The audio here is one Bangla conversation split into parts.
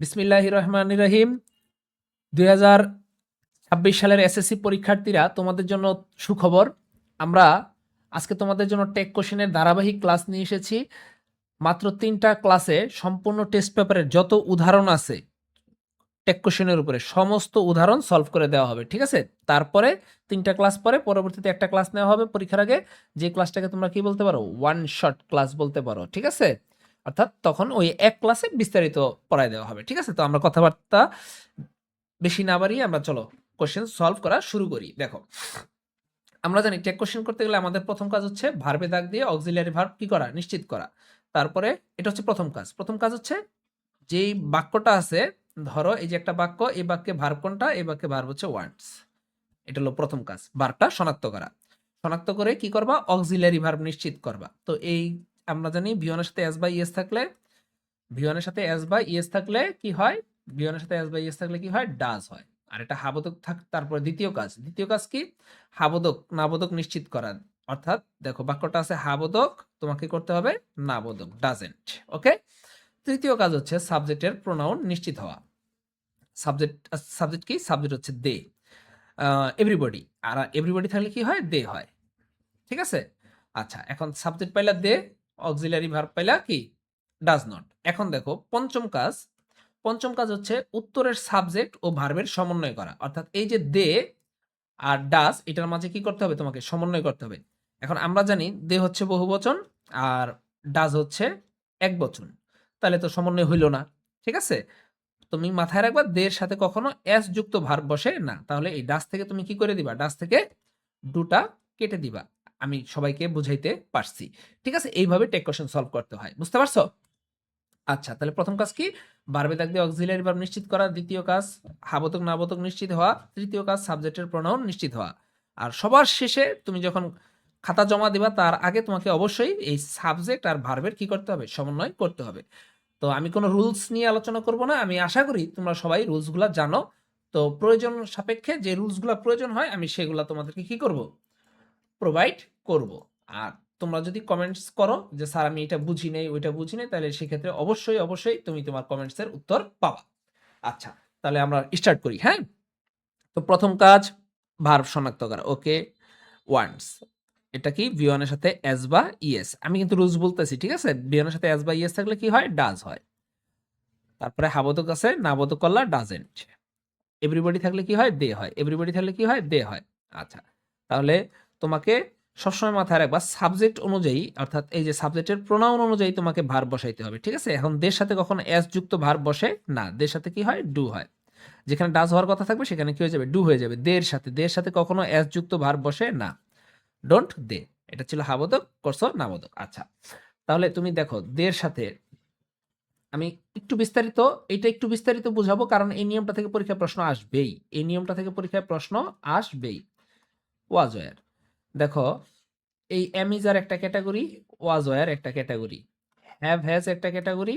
বিসমিল্লাহির রহমানির রহিম। 2026 সালের এসএসসি পরীক্ষার্থীরা, তোমাদের জন্য সুখবর। আমরা আজকে তোমাদের জন্য টেক কোশ্চেনের ধারাবাহিক ক্লাস নিয়ে এসেছি। মাত্র 3টা ক্লাসে সম্পূর্ণ টেস্ট পেপারের যত উদাহরণ আছে টেক কোশ্চেনের উপরে সমস্ত উদাহরণ সলভ করে দেওয়া হবে, ঠিক আছে? তারপরে 3টা ক্লাস পরে পরবর্তীতে একটা ক্লাস নেওয়া হবে পরীক্ষার আগে, যে ক্লাসটাকে তোমরা কি বলতে পারো, ওয়ান শট ক্লাস বলতে পারো, ঠিক আছে? অর্থাৎ তখন ওই এক ক্লাসে বিস্তারিত পড়ায় দেওয়া হবে, ঠিক আছে? তো আমরা কথাবার্তা বেশি না বাড়িয়ে আমরা চলো কোশ্চেন সলভ করা শুরু করি। দেখো, আমরা জানি টেক কোশ্চেন করতে গেলে আমাদের প্রথম কাজ হচ্ছে ভার্বে দাগ দিয়ে অক্সিলিয়ারি ভার্ব কি করা, নিশ্চিত করা। তারপরে এটা হচ্ছে প্রথম কাজ। প্রথম কাজ হচ্ছে যেই বাক্যটা আছে, ধরো এই যে একটা বাক্য, এই বাক্যে ভার্ব কোনটা, এই বাক্যে ভার্ব হচ্ছে ওয়ান্টস। এটা হলো প্রথম কাজ, ভার্বটা শনাক্ত করা। শনাক্ত করে কি করবা, অক্সিলিয়ারি ভার্ব নিশ্চিত করবা। তো এই আমরা জানি ভিওনের সাথে এস বাই ইএস থাকলে, ভিওনের সাথে এস বাই ইএস থাকলে কি হয়, ভিওনের সাথে এস বাই ইএস থাকলে কি হয়, ডাজ হয়। আর এটা হাবোধক থাক। তারপরে দ্বিতীয় কাজ কি, হাবোধক নাবোধক নিশ্চিত করা। অর্থাৎ দেখো বাক্যটা আছে হাবোধক, তোমাকে করতে হবে নাবোধক, ডাজেন্ট। ওকে। তৃতীয় কাজ হচ্ছে সাবজেক্টের প্রোনাউন নিশ্চিত হওয়া। সাবজেক্ট কি, সাবজেক্ট হচ্ছে দে, এভরিবডি। আর এভরিবডি থাকলে কি হয়, দে হয়, ঠিক আছে? আচ্ছা, এখন সাবজেক্ট পাইলা দে, অক্সিলারি ভার্ব পাইলা কি, ডাজ নট। এখন দেখো পঞ্চম কাজ হচ্ছে উত্তরের সাবজেক্ট ও ভার্বের সমন্বয় করা। অর্থাৎ এই যে দে আর ডাজ, এটার মাঝে কি করতে হবে, তোমাকে সমন্বয় করতে হবে। এখন আমরা জানি দে হচ্ছে বহুবচন আর ডাজ হচ্ছে একবচন, তাহলে তো সমন্বয় হইল না, ঠিক আছে? তুমি মাথায় রাখবা দের সাথে কখনো এস যুক্ত ভার্ব বসে না। তাহলে এই ডাস থেকে তুমি কি করে দিবা, ডাস থেকে দুটা কেটে দিবা। আমি সবাইকে বুঝাইতে পারছি, ঠিক আছে? এইভাবে টেক কোশ্চেন সলভ করতে হয়, বুঝতে পারছো? আচ্ছা, তাহলে প্রথম কাজ কি, ভার্বে দাগ দিয়ে অক্সিলিয়ারি ভার্ব নিশ্চিত করা। দ্বিতীয় কাজ হাবোধক নাবোধক নিশ্চিত হওয়া। তৃতীয় কাজ সাবজেক্টের প্রোনাউন নিশ্চিত হওয়া। আর সবার শেষে তুমি যখন খাতা জমা দিবা, তার আগে তোমাকে অবশ্যই এই সাবজেক্ট আর ভার্বের কি করতে হবে, সমন্বয় করতে হবে। তো আমি কোনো রুলস নিয়ে আলোচনা করব না। আমি আশা করি তোমরা সবাই রুলসগুলা জানো। তো প্রয়োজন সাপেক্ষে যে রুলসগুলা প্রয়োজন হয় আমি সেগুলা তোমাদেরকে কি করব, প্রোভাইড করব। আর তোমরা যদি কমেন্টস করো যে স্যার আমি এটা বুঝি নাই, ওইটা বুঝি নাই, তাহলে সেক্ষেত্রে অবশ্যই তুমি তোমার কমেন্টসের উত্তর পাবা। আচ্ছা, তাহলে আমরা স্টার্ট করি, হ্যাঁ? তো প্রথম কাজ ভার্ব শনাক্ত করা। ওকে, ওয়ান্টস, এটা কি ভি1 এর সাথে এস বা ইএস। আমি কিন্তু রুলস বলতেছি, ঠিক আছে? ভি1 এর সাথে এস বা ইএস থাকলে কি হয়, ডাজ হয়। তারপরে হাবোধক আছে, নাবোধক করলা ডাজেন্ট। এভরিবডি থাকলে কি হয়, দে হয়। এভরিবডি থাকলে কি হয়, দে হয়। আচ্ছা, তাহলে তোমাকে সবসময় মাথায় রাখবা সাবজেক্ট অনুযায়ী, অর্থাৎ এই যে সাবজেক্টের প্রোনাউন অনুযায়ী তোমাকে ভার্ব বসাইতে হবে, ঠিক আছে? এখন দের সাথে কখনো এস যুক্ত ভার্ব বসে না, দের সাথে কি হয়, ডু হয়। যেখানে ডাজ হওয়ার কথা থাকবে সেখানে কি হয়ে যাবে, ডু হয়ে যাবে। দের সাথে কখনো এস যুক্ত ভার্ব বসে না, ডোন্ট দে। এটা ছিল হাবোধক, করছো নাবোধক। আচ্ছা, তাহলে তুমি দেখো দের সাথে আমি একটু বিস্তারিত বুঝাবো, কারণ এই নিয়মটা থেকে পরীক্ষায় প্রশ্ন আসবেই। এই নিয়মটা থেকে পরীক্ষায় প্রশ্ন আসবেই। ওয়াজ ওয়্যার, দেখো এই এম ইজ আর একটা ক্যাটাগরি, ওয়াজ ওয়্যার একটা ক্যাটাগরি, হ্যাভ হ্যাজ একটা ক্যাটাগরি,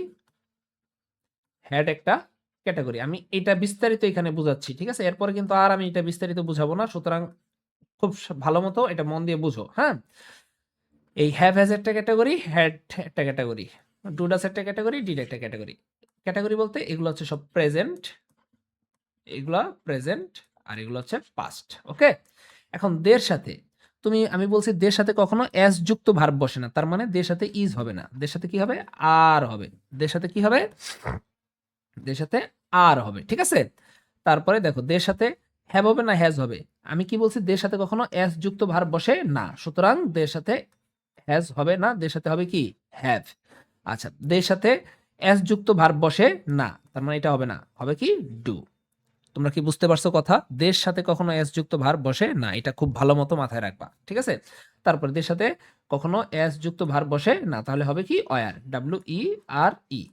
হ্যাড একটা ক্যাটাগরি। আমি এটা বিস্তারিত এখানে বুঝাচ্ছি, ঠিক আছে? এরপরে কিন্তু আর আমি এটা বিস্তারিত বুঝাবো না, সুতরাং খুব ভালো মতো এটা মন দিয়ে বুঝো, হ্যাঁ? এই হ্যাভ হ্যাজ একটা ক্যাটাগরি, হ্যাড একটা ক্যাটাগরি, ডু ডাস একটা ক্যাটাগরি, ডিড একটা ক্যাটাগরি। ক্যাটাগরি বলতে এগুলো হচ্ছে সব প্রেজেন্ট, এগুলা প্রেজেন্ট, আর এগুলো হচ্ছে পাস্ট। ওকে। এখন দের সাথে আমি বলছি দের সাথে কখনো এস যুক্ত ভার্ব বসে না, তার মানে দের সাথে ইজ হবে না, দের সাথে কি হবে, আর হবে। দের সাথে কি হবে, দের সাথে আর হবে, ঠিক আছে? তারপরে দেখো দের সাথে হ্যাভ হবে না হ্যাজ হবে। আমি কি বলছি, দের সাথে কখনো এস যুক্ত ভার্ব বসে না, সুতরাং দের সাথে হ্যাজ হবে না, দের সাথে হবে কি, হ্যাভ। আচ্ছা, দের সাথে এস যুক্ত ভার্ব বসে না, তার মানে এটা হবে না, হবে কি, ডু। তোমরা কি বুঝতে পারছো কথা? দের সাথে কখনো এস যুক্ত ভার্ব বসে না, এটা খুব ভালো মতো মাথায় রাখবা, ঠিক আছে? তারপরে দের সাথে কখনো এস যুক্ত ভার্ব বসে না, তাহলে হবে কি, ওয়ার, WERE,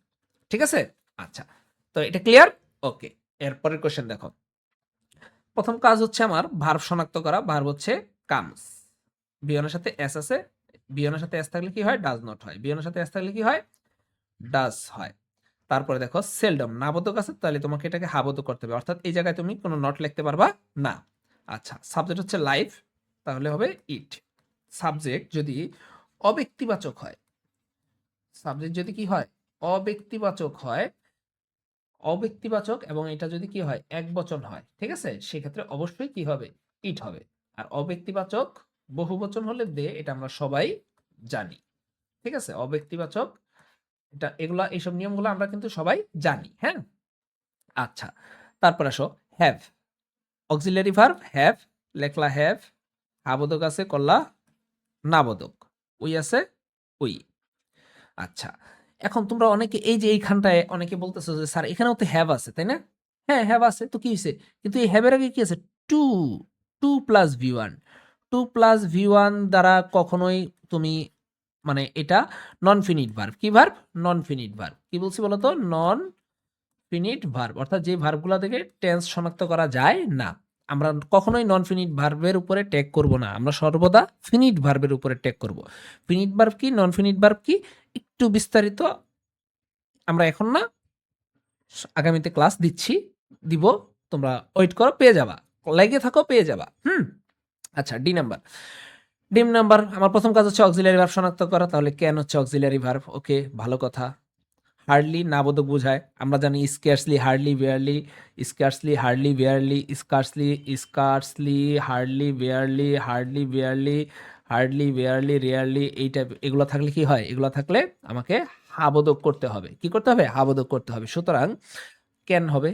ঠিক আছে? আচ্ছা, তো এটা ক্লিয়ার? ওকে। এরপরের কোশ্চেন দেখো। প্রথম কাজ হচ্ছে আমার ভার্ব শনাক্ত করা। ভার্ব হচ্ছে কামস, বিয়নের সাথে এস আছে, বিয়নের সাথে এস থাকলে কি হয়, ডাজ নট হয়। বিয়নের সাথে এস থাকলে কি হয়, ডাজ হয়। তারপরে দেখো সেলডম, নাবোধক আছে, তাহলে তোমাকে এটাকে হাবোধক করতে হবে, অর্থাৎ এই জায়গায় তুমি কোনো নট লিখতে পারবা না। আচ্ছা, সাবজেক্ট হচ্ছে লাইফ, তাহলে হবে ইট। সাবজেক্ট যদি অব্যক্তিবাচক হয়, সাবজেক্ট যদি কি হয়, অব্যক্তিবাচক হয়, অব্যক্তিবাচক এবং এটা যদি কি হয় একবচন হয়, ঠিক আছে, সেক্ষেত্রে অবশ্যই কি হবে, ইট হবে। আর অব্যক্তিবাচক বহুবচন হলে দে, এটা আমরা সবাই জানি, ঠিক আছে। অব্যক্তিবাচক এটা এগুলা এইসব নিয়মগুলো আমরা কিন্তু সবাই জানি, হ্যাঁ। আচ্ছা, তারপর আসো হ্যাভ। অক্সিলারি ভার্ব হ্যাভ, লেখলা হ্যাভ, হাবোধক আছে করলা নাবোধক, উই আছে উই। আচ্ছা, এখন তোমরা অনেকে এই যে এইখানটায় অনেকে বলতেছো যে স্যার এখানেও তো হ্যাভ আছে, তাই না? হ্যাঁ, হ্যাভ আছে তো কি হইছে? কিন্তু এই হ্যাভের আগে কি আছে? Two, two plus V one. Two plus V one দ্বারা কখনোই তুমি মানে এটা নন ফিনিট ভার্ব। কি ভার্ব? Non finite verb. কি বলছি বলো তো? নন ফিনিট ভার্ব, অর্থাৎ যে ভার্বগুলা থেকে টেন্স শনাক্ত করা যায় না। আমরা কখনোই নন ফিনিট ভার্বের উপরে ট্যাগ করব না, আমরা সর্বদা ফিনিট ভার্বের উপরে ট্যাগ করব। ফিনিট ভার্ব কি, নন ফিনিট ভার্ব কি, একটু বিস্তারিত আমরা এখন না, আগামীতে ক্লাস দিচ্ছি, দিব, তোমরা ওয়েট করো, পেয়ে যাবা, লেগে থাকো, পেয়ে যাবা। আচ্ছা, ডি নাম্বার আমার প্রথম কাজ হচ্ছে অক্সিলারি ভার্ব শনাক্ত করা। তাহলে ক্যান হচ্ছে অক্সিলারি ভার্ব, ওকে, ভালো কথা। হার্ডলি নাবোধক বোঝায়, আমরা জানি scarcely, hardly, barely, scarcely, hardly, barely, scarcely, scarcely, hardly, barely, hardly, barely, hardly, barely, rarely, এই টাইপ এগুলো থাকলে কি হয়? এগুলো থাকলে আমাকে হাবোধক করতে হবে। কি করতে হবে? হাবোধক করতে হবে। সুতরাং ক্যান হবে।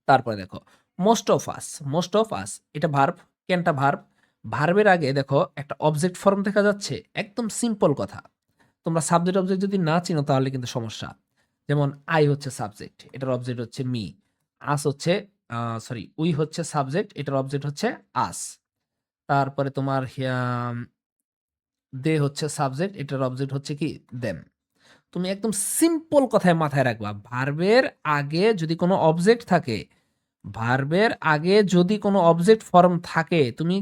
তারপরে দেখো most of us, most of us এটা ভার্ব, ক্যানটা ভার্ব। ভার্বের আগে দেখো একটা অবজেক্ট ফর্ম দেখা যাচ্ছে, একদম সিম্পল কথা। তোমরা সাবজেক্ট অবজেক্ট যদি না চিনো তাহলে কিন্তু সমস্যা। যেমন আই হচ্ছে সাবজেক্ট, এটার অবজেক্ট হচ্ছে মি। আস হচ্ছে সরি, উই হচ্ছে সাবজেক্ট, এটার অবজেক্ট হচ্ছে আস। তারপরে তোমার দে হচ্ছে সাবজেক্ট, এটার অবজেক্ট হচ্ছে কি দেম। তুমি একদম সিম্পল কথায় মাথায় রাখবা, ভার্বের আগে যদি কোনো অবজেক্ট থাকে, ভার্বের আগে যদি কোনো অবজেক্ট ফর্ম থাকে, তুমি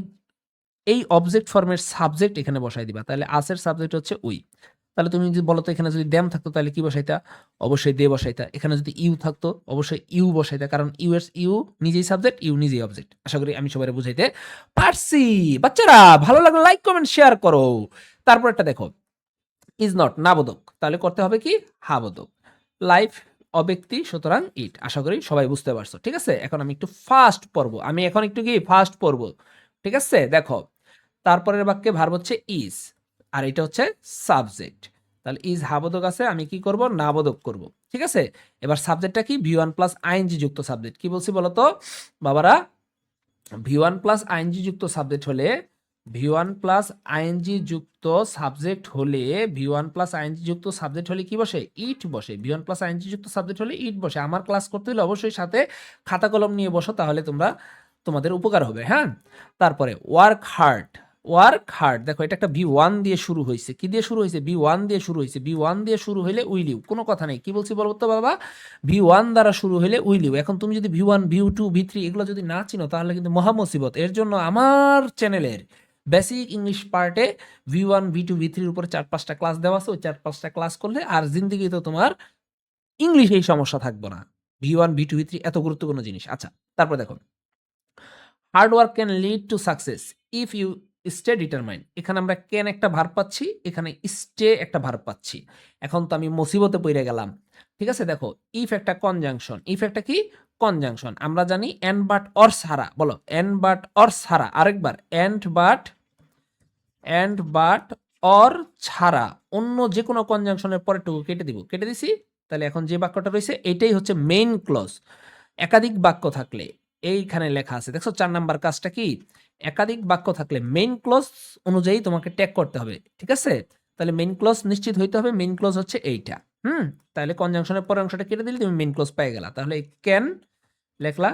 এই অবজেক্ট ফর্মের সাবজেক্ট এখানে বসাই দিবা। তাহলে আসের সাবজেক্ট হচ্ছে উই। তাহলে তুমি যদি বলো তো এখানে যদি দ্যাম থাকতো তাহলে কি বসাইতা? অবশ্যই দে বসাইতা। এখানে যদি ইউ থাকতো অবশ্যই ইউ বসাইতা, কারণ ইউ নিজেই সাবজেক্ট, ইউ নিজেই অবজেক্ট। আশা করি আমি সবাই বুঝাইতে পারছি। বাচ্চারা ভালো লাগলে লাইক কমেন্ট শেয়ার করো। তারপর একটা দেখো, ইজ নট নাবোধক, তাহলে করতে হবে কি? হাবোধক। লাইফ অব্যক্তি, সুতরাং ইট। আশা করি সবাই বুঝতে পারছো, ঠিক আছে। এখন আমি একটু ফাস্ট পড়বো, আমি এখন একটু কি ফাস্ট পড়বো, ঠিক আছে। দেখো, তারপরের বাক্যে ভার্ব হচ্ছে ইজ, আর এটা হচ্ছে সাবজেক্ট। তাহলে ইজ হাবোধক আছে, আমি কি করব? নাবোধক করব, ঠিক আছে। এবার সাবজেক্টটা কি? ভি ওয়ান প্লাস আইএনজি যুক্ত সাবজেক্ট। কি বলছি বলতো বাবারা? ভি ওয়ান প্লাস আইএনজি যুক্ত সাবজেক্ট হলে, ভি ওয়ান প্লাস আইএনজি যুক্ত সাবজেক্ট হলে, ভি ওয়ান প্লাস আইএনজি যুক্ত সাবজেক্ট হলে কি বসে? ইট বসে। ভি ওয়ান প্লাস আইএনজি যুক্ত সাবজেক্ট হলে ইট বসে। আমার ক্লাস করতে হলে অবশ্যই সাথে খাতা কলম নিয়ে বসো, তাহলে তোমাদের উপকার হবে, হ্যাঁ। তারপরে ওয়ার্ক হার্ড, ওয়ার্ক হার্ড দেখো, এটা একটা ভি ওয়ান দিয়ে শুরু হয়েছে। কি দিয়ে শুরু হয়েছে? ভি ওয়ান দিয়ে শুরু হয়েছে। ভি ওয়ান দিয়ে শুরু হইলে উইলিউ, কোনো কথা নেই। কি বলছি বলবো তো বাবা? ভি ওয়ান দ্বারা শুরু হইলে উইলিউ। এখন তুমি যদি V one, V two, V three এগুলো যদি না চিনো তাহলে কিন্তু মহা মুসিবত। এর জন্য আমার চ্যানেলের বেসিক ইংলিশ পার্টে V one, V two, V থ্রির উপরে 4-5টা ক্লাস দেওয়া আছে। ওই 4-5টা ক্লাস করলে আর জিন্দিগি তো তোমার ইংলিশেই সমস্যা থাকবে না। V one, V two, V three এত গুরুত্বপূর্ণ জিনিস। আচ্ছা, তারপর দেখো, hard work can lead to success if you stay determined. এখানে আমরা ক্যান একটা ভার্ব পাচ্ছি, এখানে স্টে একটা ভার্ব পাচ্ছি। এখন তো আমি মুসিবতে পড়ে গেলাম, ঠিক আছে। দেখো, ইফ একটা কনজাংশন, ইফ একটা কি? কনজাংশন। আমরা জানি এন্ড বাট অর ছাড়া, বলো এন্ড বাট অর ছাড়া, আরেকবার এন্ড বাট অর ছাড়া অন্য যে কোনো কনজাংশনের পরেরটুকু কেটে দিব, কেটে দিছি। তাহলে এখন যে বাক্যটা রয়েছে এটাই হচ্ছে মেইন ক্লজ। একাধিক বাক্য থাকলে, এইখানে লেখা আছে দেখছো 4 নাম্বার কাজটা কি? একাধিক বাক্য থাকলে মেইন ক্লজ অনুযায়ী তোমাকে ট্যাগ করতে হবে, ঠিক আছে। তাহলে মেইন ক্লজ নিশ্চিত হইতে হবে, মেইন ক্লজ হচ্ছে এইটা। তাহলে কনজাংশনের পরের অংশটা কেটে দিলে তুমি মেইন ক্লজ পেয়ে গেলা। তাহলে ক্যান লেখলা,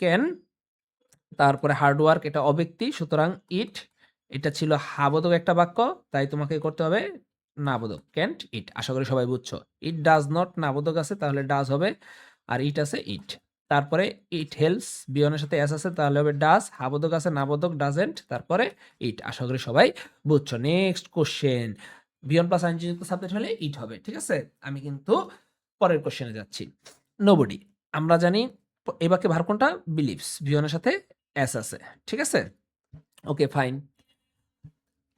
ক্যান। তারপরে হার্ড ওয়ার্ক এটা অব্যক্তি, সুতরাং ইট। এটা ছিল হাবোধক একটা বাক্য, তাই তোমাকে করতে হবে নাবোধক, ক্যান্ট ইট। আশা করি সবাই বুঝছো। ইট ডাজ নট নাবোধক আছে, তাহলে ডাজ হবে, আর ইট আছে ইট। তারপরে ইট হেল্পস, বিয়নের সাথে এস আছে, তাহলে হবে ডাজ। হাবোধক আছে নাবোধক ডাজেন্ট, তারপরে ইট। আশা করি সবাই বুঝছো। নেক্সট কোশ্চেন, বিয়ন প্লাস আইনজি যুক্ত সাবজেক্ট হলে ইট হবে, ঠিক আছে। আমি কিন্তু পরের কোশ্চেনে যাচ্ছি। নোবডি, আমরা জানি এই বাক্যে ভার্ব কোনটা? বিলিভস, বিয়নের সাথে এস আছে, ঠিক আছে। Okay fine.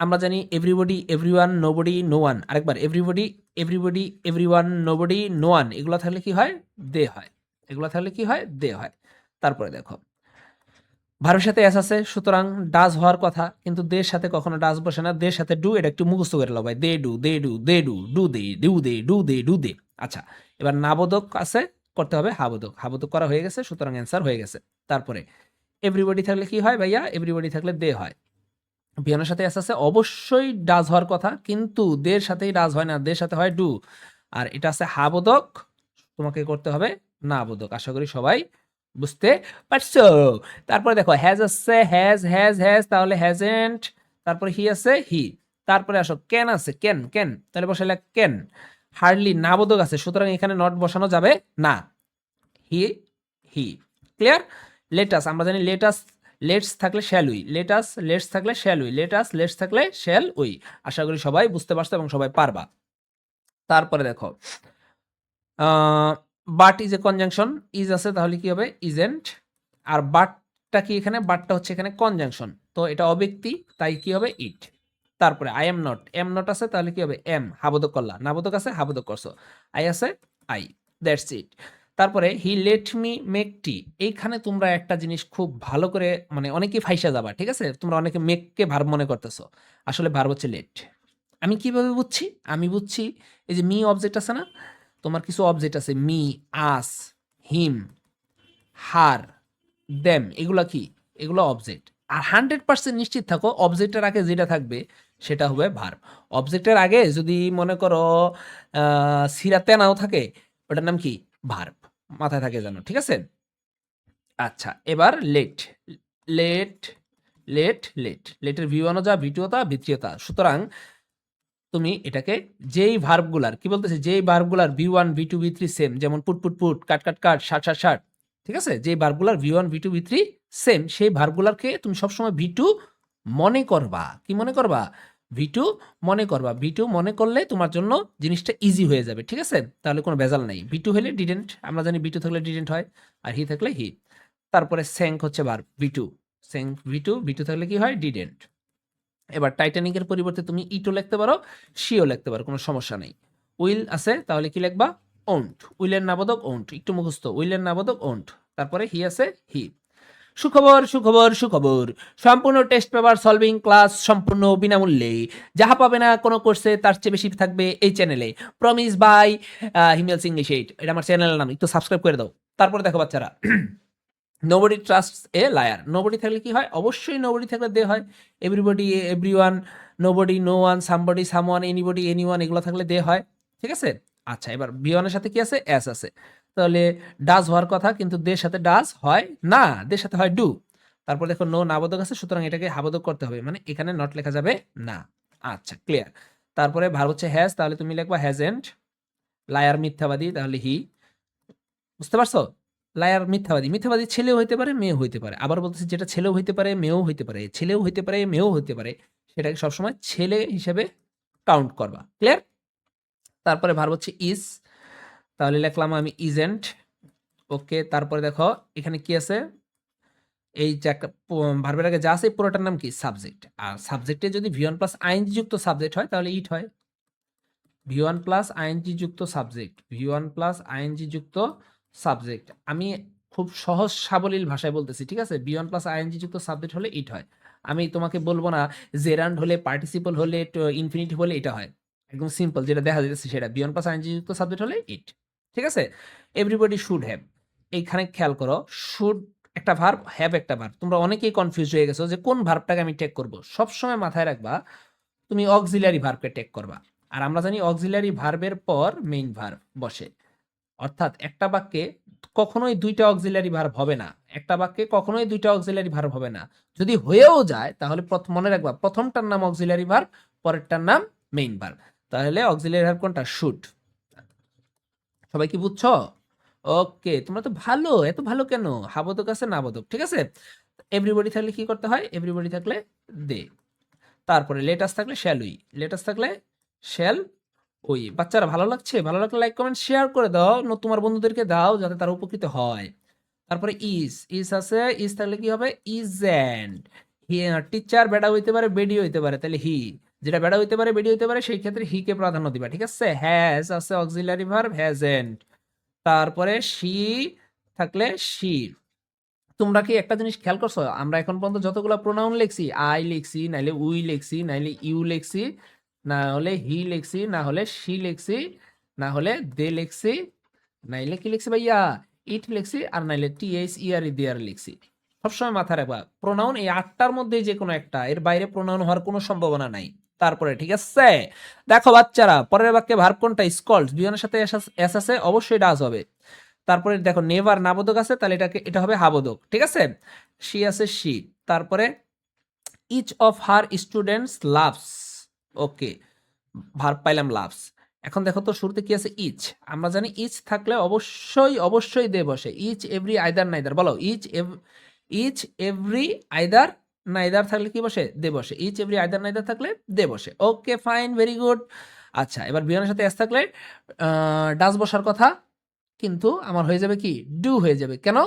আমরা জানি everybody, everyone, nobody, no one. আরেকবার everybody, everybody, everyone, nobody, no one. এগুলো থাকলে কি হয়? দে হয়। এগুলো থাকলে কি হয়? দে হয়। তারপরে দেখো ভার্বের সাথে এস আছে, সুতরাং ডাজ হওয়ার কথা, কিন্তু দের সাথে কখনো ডাজ বসে না, দের সাথে ডু। এটা একটু মুখস্থ করে নাও ভাই। They do, they do, they do, do they, do they, do they, do they. আচ্ছা, এবার নাবোধক আছে, করতে হবে হাবোধক। হাবোধক করা হয়ে গেছে, সুতরাং অ্যান্সার হয়ে গেছে। তারপরে এভরিবডি থাকলে কি হয় ভাইয়া? এভরিবডি থাকলে দে হয়। বিয়নের সাথে এস আছে, অবশ্যই ডাজ হওয়ার কথা, কিন্তু দের সাথেই ডাজ হয় না, দের সাথে হয় ডু। আর এটা আছে হাবোধক, তোমাকে করতে হবে নাবোধক। আশা করি সবাই বুঝতে পারছো। তারপরে দেখো হ্যাজ আছে, হ্যাজ হ্যাজ হ্যাজ, তাহলে হ্যাজেন্ট। তারপরে হি আছে, হি। তারপরে আসো ক্যান আছে, ক্যান ক্যান, তাহলে বসাইলে ক্যান। হার্ডলি নাবোধক আছে, সুতরাং এখানে নট বসানো যাবে না। হি, হি। ক্লিয়ার? লেটাস, আমরা জানি লেটাস, লেটস থাকলে শ্যাল উই, লেটাস লেটস থাকলে শ্যাল উই, লেটাস লেটস থাকলে শ্যাল উই। আশা করি সবাই বুঝতে পারছো এবং সবাই পারবা। তারপরে দেখো but is a conjunction, is আছে তাহলে কি হবে? ইজেন্ট। আর বাটটা কি এখানে? বাটটা হচ্ছে এখানে কনজাংশন, তো এটা অব্যক্তি, তাই কি হবে? ইট। তারপরে I am not, am not আছে তাহলে কি হবে? এম, হাবোধক করলা, নাবোধক আছে, হাবোধক করছো। আই আছে, আই, দ্যাটস ইট। তারপরে he let me make tea. এইখানে তোমরা একটা জিনিস খুব ভালো করে, মানে অনেকেই ফাইসা যাবা, ঠিক আছে? তোমরা অনেকে মেককে ভার্ব মনে করতেছো, আসলে ভার্ব হচ্ছে লেট। আমি কিভাবে বুঝছি? আমি বুঝছি এই যে মি অবজেক্ট আছে না, তোমার কিছু অবজেক্ট আছে, মি, আস, হিম, হার, দেম, এগুলা কি? এগুলো অবজেক্ট। আর 100% নিশ্চিত থাকো অবজেক্টের আগে যেটা থাকবে সেটা হবে ভার্ব। অবজেক্টের আগে যদি মনে করো সিরাতে নাও থাকে, ওটার নাম কি? ভার্ব। মাথায় থাকে যেন, ঠিক আছে? আচ্ছা, এবার লেট, লেট, লেট, লেট। লেটের ভি ওয়ানও যা, ভি টুও তা, ভি থ্রিও তা। সুতরাং তুমি এটাকে যেই ভার্বগুলার, কি বলতেছে, যেই ভার্বগুলার V one, V two, V three same, যেমন put put put, cut cut cut, shut shut shut, ঠিক আছে? যেই ভার্বগুলার V one, V two, V three same, সেই ভার্বগুলারকে তুমি সবসময় ভি টু মনে করবা। কি মনে করবা? ভি টু মনে করবা। ভি টু মনে করলে তোমার জন্য জিনিসটা ইজি হয়ে যাবে, ঠিক আছে? তাহলে কোনো ভেজাল নাই। ভি টু হলে ডিডেন্ট, আমরা জানি ভি টু থাকলে ডিডেন্ট হয়, আর হি থাকলে হি। তারপরে স্যাঙ্ক হচ্ছে verb, V two, sank V two, V two থাকলে কি হয়? ডিডেন্ট। এবার টাইটানিকের পরিবর্তে তুমি ইটও লিখতে পারো, শিও লিখতে পারো, কোনো সমস্যা নেই। উইল আছে তাহলে কি লিখবা? ওন্ট। উইলের নাবোধক ওন্ট, একটু মুখস্থ, উইলের নাবোধক ওন্ট। তারপরে হি আছে, হি। সুখবর, সুখবর, সুখবর। সম্পূর্ণ টেস্ট পেপার সলভিং ক্লাস সম্পূর্ণ বিনামূল্যে। যাহা পাবে না কোনো কোর্সে, তার চেয়ে বেশি থাকবে এই চ্যানেলে। প্রমিস বাই হিমেলস ইংলিশ 8, এটা আমার চ্যানেলের নাম, একটু সাবস্ক্রাইব করে দাও। তারপরে দেখো বাচ্চারা, nobody trusts a liar. Nobody থাকলে কি হয়? অবশ্যই নোবডি থাকলে দে হয়। Everybody, everyone, nobody, no one, somebody, someone, anybody, anyone, এগুলো থাকলে দে হয়, ঠিক আছে? আচ্ছা, এবার বি ওয়ানের সাথে কি আছে? এস আছে, তাহলে ডাজ হওয়ার কথা, কিন্তু দের সাথে ডাজ হয় না, দের সাথে হয় ডু। তারপর দেখো নো নাবোধক আছে, সুতরাং এটাকে হাবোধক করতে হবে, মানে এখানে নট লেখা যাবে না। আচ্ছা, ক্লিয়ার। তারপরে ভার্ব হচ্ছে হ্যাজ, তাহলে তুমি লিখবা হ্যাজেন্ট। লায়ার মিথ্যাবাদী, তাহলে হি। বুঝতে পারছো? লায়ার মিথ্যাবাদী, মিথ্যাবাদী ছেলেও হইতে পারে, মেয়েও হইতে পারে। আবার বলতেছি, যেটা ছেলেও হইতে পারে, মেয়েও হইতে পারে, ছেলেও হইতে পারে, মেয়েও হইতে পারে, সেটাকে সবসময় ছেলে হিসেবে কাউন্ট করবা। ক্লিয়ার? তারপরে ভার্ব হচ্ছে ইজ, তাহলে লিখলাম আমি ইজেন্ট। ওকে, তারপরে দেখো এখানে কি আছে? এই যে একটা ভার্বের আগে যা আছে পুরোটার নাম কি? সাবজেক্ট। আর সাবজেক্টে যদি ভি ওয়ান প্লাস আইএনজি যুক্ত সাবজেক্ট হয় তাহলে ইট হয়। ভি ওয়ান প্লাস আইএনজি যুক্ত subject, V one plus ING যুক্ত সাবজেক্ট। আমি খুব সহজ সাবলীল ভাষায় বলতেছি, ঠিক আছে? বি ওয়ান প্লাস আইএনজি যুক্ত সাবজেক্ট হলে ইট হয়। আমি তোমাকে বলবো না জেরান্ড হলে, পার্টিসিপল হলে, ইনফিনিটিভ হলে এটা হয়। একদম সিম্পল যেটা দেখা যাচ্ছে সেটা, বি ওয়ান প্লাস আইএনজি যুক্ত সাবজেক্ট হলে ইট, ঠিক আছে? এভরিবডি শুড হ্যাভ, এইখানে খেয়াল করো, শুড একটা ভার্ব, হ্যাভ একটা ভার্ব। তোমরা অনেকেই কনফিউজ হয়ে গেছো যে কোন ভার্বটাকে আমি টেক করব। সবসময় মাথায় রাখবা তুমি অক্সিলারি ভার্বকে টেক করবা। আর আমরা জানি অক্সিলারি ভার্বের পর মেইন ভার্ব বসে, অর্থাৎ একটা বাক্যে কখনোই দুইটা অক্সিলারি ভার্ব হবে না। একটা বাক্যে কখনোই দুইটা অক্সিলারি ভার্ব হবে না। যদি হয়েও যায় তাহলে মনে রাখবা প্রথমটার নাম অক্সিলারি ভার্ব, পরেরটার নাম মেইন ভার্ব। তাহলে অক্সিলারি ভার্ব কোনটা? শুড। সবাই কি বুঝছো? ওকে, তোমরা তো ভালো, এত ভালো কেন? হাবোধক আছে, নাবোধক, ঠিক আছে? এভরিবডি থাকলে কি করতে হয়? এভরিবডি থাকলে দে। তারপরে লেটাস থাকলে শ্যাল উই, লেটাস থাকলে শ্যাল উই। বাচ্চারা ভালো লাগছে? ভালো লাগলে লাইক কমেন্ট শেয়ার করে দাও, তোমার বন্ধুদেরকে দাও যাতে তারা উপকৃত হয়। তারপরে ইজ, ইজ আছে, ইজ থাকলে কি হবে? ইজেন্ট। টিচার বেড়া হইতে পারে, বেডি হইতে পারে, তাহলে হি। যেটা বেড়া হইতে পারে, বেডি হইতে পারে, সেই ক্ষেত্রে হি কে প্রাধান্য দিবা, ঠিক আছে? হ্যাজ আছে অক্সিলারি ভার্ব হ্যাজেন্ট, তারপরে শি থাকলে শি। তোমরা কি একটা জিনিস খেয়াল করছো, আমরা এখন পর্যন্ত যতগুলো প্রোনাউন লিখছি, আই লিখছি, নাইলে উই লিখছি, নাইলে ইউ লিখছি, না হলে হি লিখছি, না হলে শি লিখছি, না হলে দে লিখছি, নাইলে কি লিখছি ভাইয়া, ইট লিখছি, আর নাইলে টিএইচ ইআর দেয়ার লিখছি। সবসময় মাথায় রাখবা প্রোনাউন এই 8টার মধ্যে যে কোনো একটা, এর বাইরে প্রোনাউন হওয়ার কোনো সম্ভাবনা নাই। তারপরে ঠিক আছে, দেখো বাচ্চারা, পরের বাক্যে ভার্ব কোনটা? স্কল্ড, বিয়নের সাথে এস আছে, অবশ্যই ডাজ হবে। তারপরে দেখো নেভার নাবোধক আছে, তাহলে এটা হবে হাবোধক, ঠিক আছে? শি আছে শি। তারপরে each of her students loves, okay, verb পাইলাম লাভস। এখন দেখো তো শুরুতে কি আছে? ইচ। আমরা জানি ইচ থাকলে অবশ্যই অবশ্যই দে বসে। ইচ এভরি আইদার নাইদার, বলো ইচ এভরি আইদার নাইদার থাকলে কি বসে? দে বসে। ইচ এভরি আইদার নাইদার থাকলে দে বসে। Okay fine, very good. আচ্ছা, এবার বিয়নের সাথে এস থাকলে ডাজ বসার কথা, কিন্তু আমার হয়ে যাবে কি? ডু হয়ে যাবে। কেন?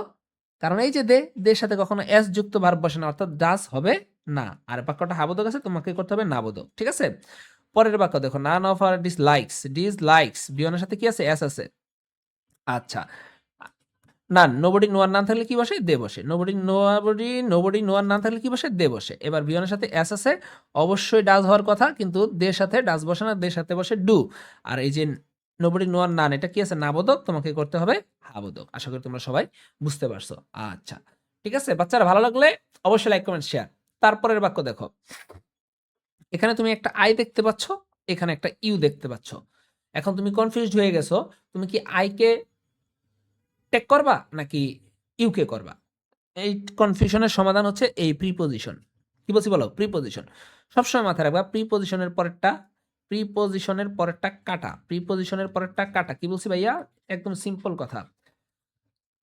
কারণ এই যে দের সাথে কখনো এস যুক্ত ভার্ব বসে না, অর্থাৎ ডাজ হবে না। আর বাক্যটা হাবোধক আছে, তোমাকে করতে হবে নাবোধক, ঠিক আছে? পরের বাক্য দেখো, নান অফ আর ডিসলাইকস, বিয়নের সাথে কি আছে? এস আছে। আচ্ছা, নান, নোবডি নোয়ার নাম থাকলে কি বসে? দে বসে। নোবডি নোয়ার নাম থাকলে কি বসে? দে বসে। এবার বিয়নের সাথে এস আছে, অবশ্যই ডাজ হওয়ার কথা, কিন্তু দের সাথে ডাজ বসে না, দের সাথে বসে ডু। আর এই যে নোবডি নোয়ার নান, এটা কি আছে? নাবোধক, তোমাকে করতে হবে হাবোধক। আশা করি তোমরা সবাই বুঝতে পারছো। আচ্ছা, ঠিক আছে বাচ্চারা, ভালো লাগলে অবশ্যই লাইক কমেন্ট শেয়ার। তারপরের বাক্য দেখো, এখানে তুমি একটা আই দেখতে পাচ্ছ, এখানে একটা ইউ দেখতে পাচ্ছ। এখন তুমি কনফিউজড হয়ে গেছো, তুমি কি আইকে টেক করবা নাকি ইউকে করবা? এই কনফিউশনের সমাধান হচ্ছে এই প্রিপোজিশন। কি বলছি বলো? প্রিপোজিশন। সবসময় মাথায় রাখবা, প্রিপোজিশনের পরেরটা কাটা, প্রিপোজিশনের পরেরটা কাটা। কি বলছি ভাইয়া? একদম সিম্পল কথা।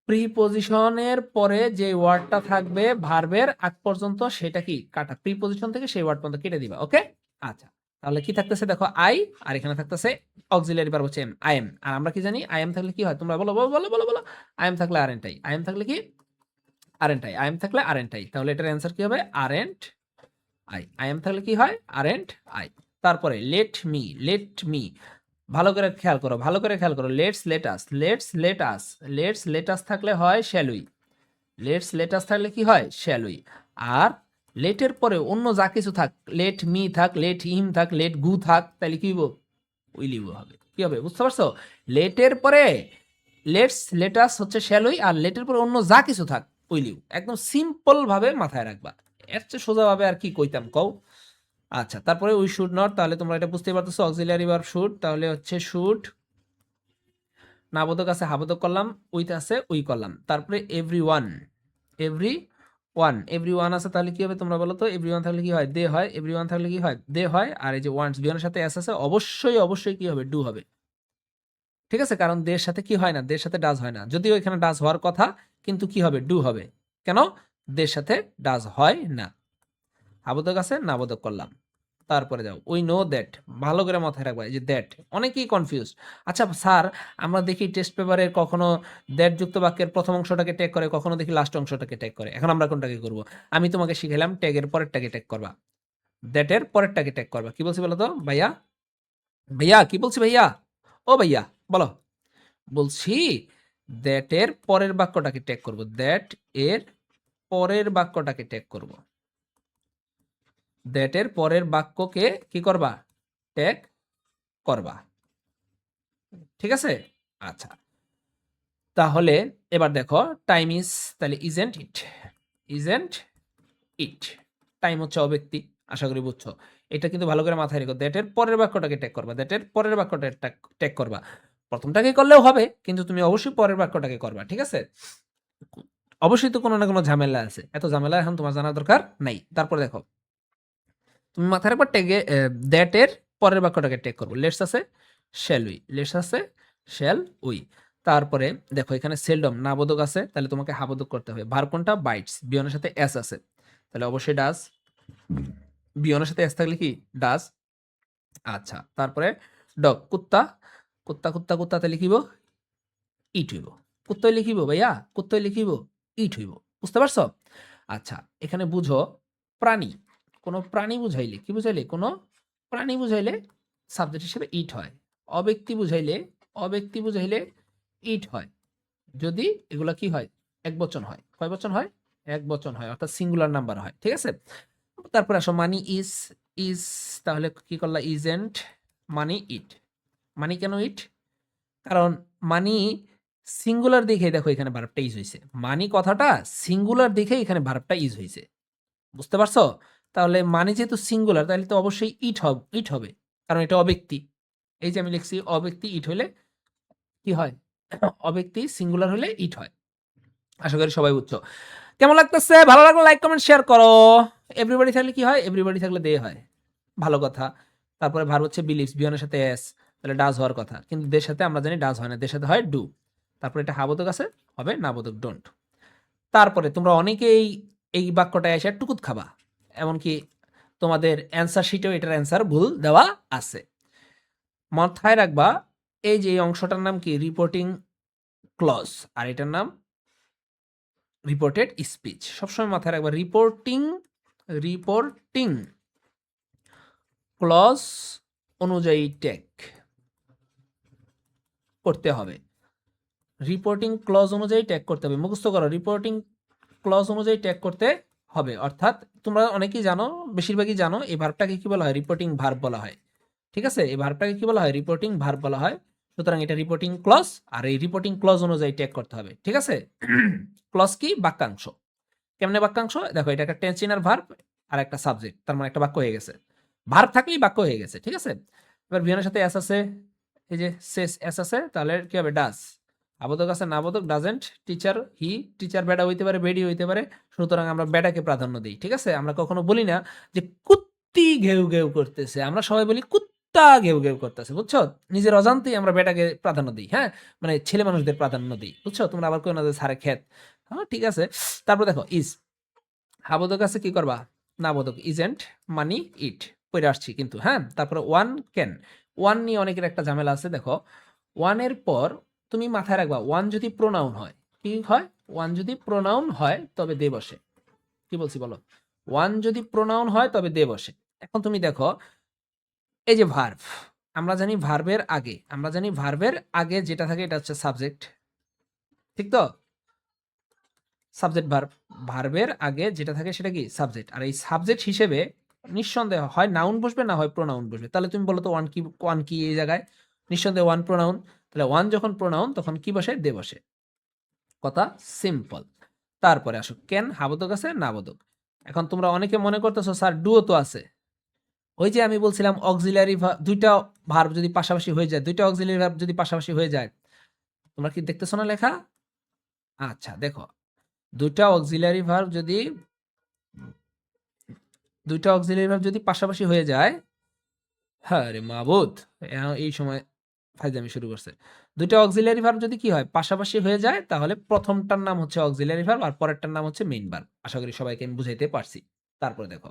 প্রিপোজিশনের পরে যে ওয়ার্ডটা থাকবে ভার্বের আগ পর্যন্ত, সেটা কি? কাটা। প্রিপোজিশন থেকে সেই ওয়ার্ড পর্যন্ত কেটে দিবা, ওকে? আচ্ছা, তাহলে কি থাকতেছে দেখো? আই, আর এখানে থাকতেছে অক্সিলারি ভার্ব হচ্ছে এম, আই এম। আর আমরা কি জানি? আই এম থাকলে কি হয়? তোমরা বলো বলো বলো বলো বলো। আই এম থাকলে আরেন্ট আই, আই এম থাকলে কি? আরেন্ট আই, আই এম থাকলে আরেন্ট আই। তাহলে এটার অ্যান্সার কি হবে? Aren't I. আই এম থাকলে কি হয়? Aren't I. তারপরে লেট মি, ভালো করে খেয়াল করো, ভালো করে খেয়াল করো। লেটস লেট আস থাকলে হয় shall we. Let's let us থাকলে কি হয়? Shall we. আর লেটের পরে অন্য যা কিছু থাক, লেট মি থাক, লেট হিম থাক, লেট গু থাক, তাহলে কি হইব? উইল ইউ হবে। কি হবে? বুঝতে পারছো? লেটের পরে লেটস লেটাস হচ্ছে শ্যাল উই, আর লেটের পরে অন্য যা কিছু থাক উইল ইউ। একদম সিম্পল ভাবে মাথায় রাখবা, এর চেয়ে সোজা ভাবে আর কি কইতাম কও? আচ্ছা, তারপরে উই শুড নট, তাহলে তোমরা এটা বুঝতে পারতেছো, অক্সিলারি ভার্ব শুড, তাহলে হচ্ছে শুড। নাবোধক আছে, হাবোধক করলাম, উইথ আছে, উই করলাম। তারপরে এভরি ওয়ান আছে, তাহলে কি হবে তোমরা বলো তো? এভরি ওয়ান থাকলে কি হয়? দে হয়। এভরি ওয়ান থাকলে কি হয়? দে হয়। আর এই যে ওয়ান্টস, বিয়নের সাথে এস আছে, অবশ্যই অবশ্যই কি হবে? ডু হবে, ঠিক আছে? কারণ দের সাথে কি হয় না? দের সাথে ডাজ হয় না, যদিও এখানে ডাজ হওয়ার কথা, কিন্তু কি হবে? ডু হবে। কেন? দের সাথে ডাজ হয় না। হাবোধক আছে, নাবোধক করলাম। তারপরে যাও, উই নো দ্যাট, ভালো করে মাথায় রাখবা, এই যে দ্যাট, অনেকেই কনফিউজ। আচ্ছা স্যার, আমরা দেখি টেস্ট পেপারে কখনো দ্যাট যুক্ত বাক্যের প্রথম অংশটাকে ট্যাগ করে, কখনো দেখি লাস্ট অংশটাকে ট্যাগ করে। এখন আমরা কোনটাকে করব? আমি তোমাকে শিখাইলাম ট্যাগের পরেরটাকে ট্যাগ করবা, দ্যাটের পরেরটাকে ট্যাগ করবা। কি বলছি বলো তো ভাইয়া? ভাইয়া কি বলছি ভাইয়া? ও ভাইয়া বলো। বলছি দ্যাটের পরের বাক্যটাকে ট্যাগ করব, দ্যাট এর পরের বাক্যটাকে ট্যাগ করব, দ্যাটের পরের বাক্যকে কি করবা? ট্যাগ করবা, ঠিক আছে? আচ্ছা, তাহলে এবার দেখো, টাইম ইজ, তাহলে ইজেন্ট ইট, টাইম হচ্ছে অব্যক্তি, আশা করি বুঝছো। এটা কিন্তু ভালো করে মাথায় রেখো, দ্যাটের পরের বাক্যটাকে ট্যাগ করবা, দ্যাটের পরের বাক্যটা ট্যাগ করবা। প্রথমটাকে করলেও হবে, কিন্তু তুমি অবশ্যই পরের বাক্যটাকে করবা, ঠিক আছে? অবশ্যই তো কোনো না কোনো ঝামেলা আছে, এত ঝামেলা এখন তোমার জানার দরকার নাই। তারপর দেখো, তুমি মাথায় রাখবা ট্যাগে দ্যাটের পরের বাক্যটাকে ট্যাগ করবো। লেটস আছে, শ্যাল উই। তারপরে দেখো, এখানে সেলডম নাবোধক আছে, তাহলে তোমাকে হাবোধক করতে হবে। ভার্ব কোনটা? বাইটস, বিয়নের সাথে এস আছে, তাহলে অবশ্যই ডাজ। বিয়নের সাথে এস থাকলে কি? ডাজ। আচ্ছা, তারপরে ডগ, কুত্তা, কুত্তা কুত্তা কুত্তাতে লিখিব ইট হইব। কুত্তই লিখিব ভাইয়া, কুত্তই লিখিব ইট হইব। বুঝতে পারছো? আচ্ছা, এখানে বুঝো, প্রাণী, কোনো প্রাণী বুঝাইলে কি বুঝাইলে, কোনো প্রাণী বুঝাইলে সাবজেক্ট হিসেবে ইট হয়। অব্যক্তি বুঝাইলে ইট হয়। যদি এগুলা কি হয়, একবচন হয়। কয় বচন হয়? একবচন হয়, অর্থাৎ সিঙ্গুলার নাম্বার হয়। ঠিক আছে? তারপরে আসো মানি ইজ তাহলে কি করলা? ইজেন্ট, মানি ইট। মানি কেন ইট? কারণ মানি সিঙ্গুলার দেখে দেখো এখানে ভার্বটা ইজ হইছে। মানি কথাটা সিঙ্গুলার দেখে এখানে ভার্বটা ইজ হইছে। বুঝতে পারছো? তাহলে মানি যেহেতু সিঙ্গুলার তাহলে তো অবশ্যই ইট হবে। কারণ এটা অব্যক্তি। এই যে আমি লিখছি অব্যক্তি ইট হলে কি হয়? অব্যক্তি সিঙ্গুলার হলে ইট হয়। আশা করি সবাই বুঝছো। কেমন লাগতেছে? ভালো লাগলে লাইক কমেন্ট শেয়ার করো। এভরিবডি থাকলে কি হয়? এভরিবডি থাকলে দে হয়। ভালো কথা। তারপরে ভার্ব হচ্ছে বিলিভস, বিয়নের সাথে এস, তাহলে ডাজ হওয়ার কথা। কিন্তু দের সাথে আমরা জানি ডাজ হয় না, দের সাথে হয় ডু। তারপরে এটা হাবোধক আছে, হবে নাবোধক ডোন্ট। তারপরে তোমরা অনেকেই এই বাক্যটা এসে টুকুত খাবা, এমনকি তোমাদের অ্যান্সার শিটেও এটার অ্যান্সার ভুল দেওয়া আছে। মাথায় রাখবা এই যে এই অংশটার নাম কি? রিপোর্টিং ক্লজ, আর এটার নাম রিপোর্টেড স্পিচ। সবসময় মাথায় রাখবা রিপোর্টিং ক্লজ অনুযায়ী ট্যাগ করতে হবে। রিপোর্টিং ক্লজ অনুযায়ী ট্যাগ করতে হবে, মুখস্থ করো। রিপোর্টিং ক্লজ অনুযায়ী ট্যাগ করতে হবে, অর্থাৎ তোমরা অনেকেই জানো, বেশিরভাগই জানো এই ভার্বটাকে কি বলা হয়? রিপোর্টিং ভার্ব বলা হয়। ঠিক আছে? এই ভার্বটাকে কি বলা হয়? রিপোর্টিং ভার্ব বলা হয়। সুতরাং এটা রিপোর্টিং ক্লজ, আর এই রিপোর্টিং ক্লজ অনুযায়ী ট্যাগ করতে হবে। ঠিক আছে? ক্লজ কি? বাক্যাংশ। কেমনে বাক্যাংশ? দেখো এটা একটা টেন্স চিনার ভার্ব আর একটা সাবজেক্ট, তার মানে একটা বাক্য হয়ে গেছে। ভার্ব থাকলেই বাক্য হয়ে গেছে। ঠিক আছে? এবার বিয়নের সাথে এস আছে, এই যে শেষ এস আছে, তাহলে কি হবে? ডাজ। আবোধক আছে নাবোধক, ডাজেন্ট। টিচার হি, টিচার বেডা হইতে পারে, বেডি হইতে পারে। সুতরাং আমরা বেডাকে প্রাধান্য দিই। ঠিক আছে? আমরা কখনো বলি না যে কুত্তি ঘেউ ঘেউ করতেছে, আমরা সবাই বলি কুত্তা ঘেউ ঘেউ করতেছে। বুঝছো? নিজের অজান্তেই আমরা বেটাকে প্রাধান্য দিই। হ্যাঁ, মানে ছেলে মানুষদের প্রাধান্য দিই। বুঝছো? তোমরা আবার কেউ না যে সারে খেত। হ্যাঁ, ঠিক আছে। তারপর দেখো ইজ, হাবোধক আছে, কি করবা? নাবোধক, ইজেন্ট, মানি ইট। পড়ে আসছি কিন্তু। হ্যাঁ, তারপরে ওয়ান ক্যান। ওয়ান নিয়ে অনেকের একটা ঝামেলা আছে। দেখো ওয়ানের পর তুমি মাথায় রাখবা, ওয়ান যদি প্রোনাউন হয়, কি হয়? ওয়ান যদি প্রোনাউন হয় তবে দে বসে। কি বলছি বলো? ওয়ান যদি প্রোনাউন হয় তবে দে বসে। এখন তুমি দেখো এই যে ভার্ব, আমরা জানি ভার্বের আগে যেটা থাকে এটা হচ্ছে সাবজেক্ট। ঠিক তো? সাবজেক্ট ভার্ব, ভার্বের আগে যেটা থাকে সেটা কি? সাবজেক্ট। আর এই সাবজেক্ট হিসেবে নিঃসন্দেহ হয় নাউন বসবে, না হয় প্রোনাউন বসবে। তাহলে তুমি বলো তো ওয়ান কি এই জায়গায়? নিঃসন্দেহে ওয়ান প্রোনাউন। তাহলে ওয়ান যখন প্রোনাউন তখন কি বসে? দে বসে। কথা সিম্পল। তারপরে আসো ক্যান, হাবোধক আছে, নাবোধক। এখন তোমরা অনেকে মনে করতেছো স্যার ডুও তো আছে। ওই যে আমি বলছিলাম অক্সিলারি দুইটা ভার্ব যদি পাশাপাশি হয়ে যায়, দুইটা অক্সিলারি ভার্ব যদি পাশাপাশি হয়ে যায়, তোমরা কি দেখতেছো না লেখা? আচ্ছা দেখো, দুইটা অক্সিলারি ভার্ব যদি পাশাপাশি হয়ে যায়, হ্যাঁ রে মাবুদ, এই সময় ফাইজলামি শুরু করছে। দুইটা অক্সিলারি ভার্ব যদি কি হয়? পাশাপাশি হয়ে যায়, তাহলে প্রথমটার নাম হচ্ছে অক্সিলারি ভার্ব আর পরেরটার নাম হচ্ছে মেইন ভার্ব। আশা করি সবাইকে আমি বুঝাইতে পারছি। তারপরে দেখো,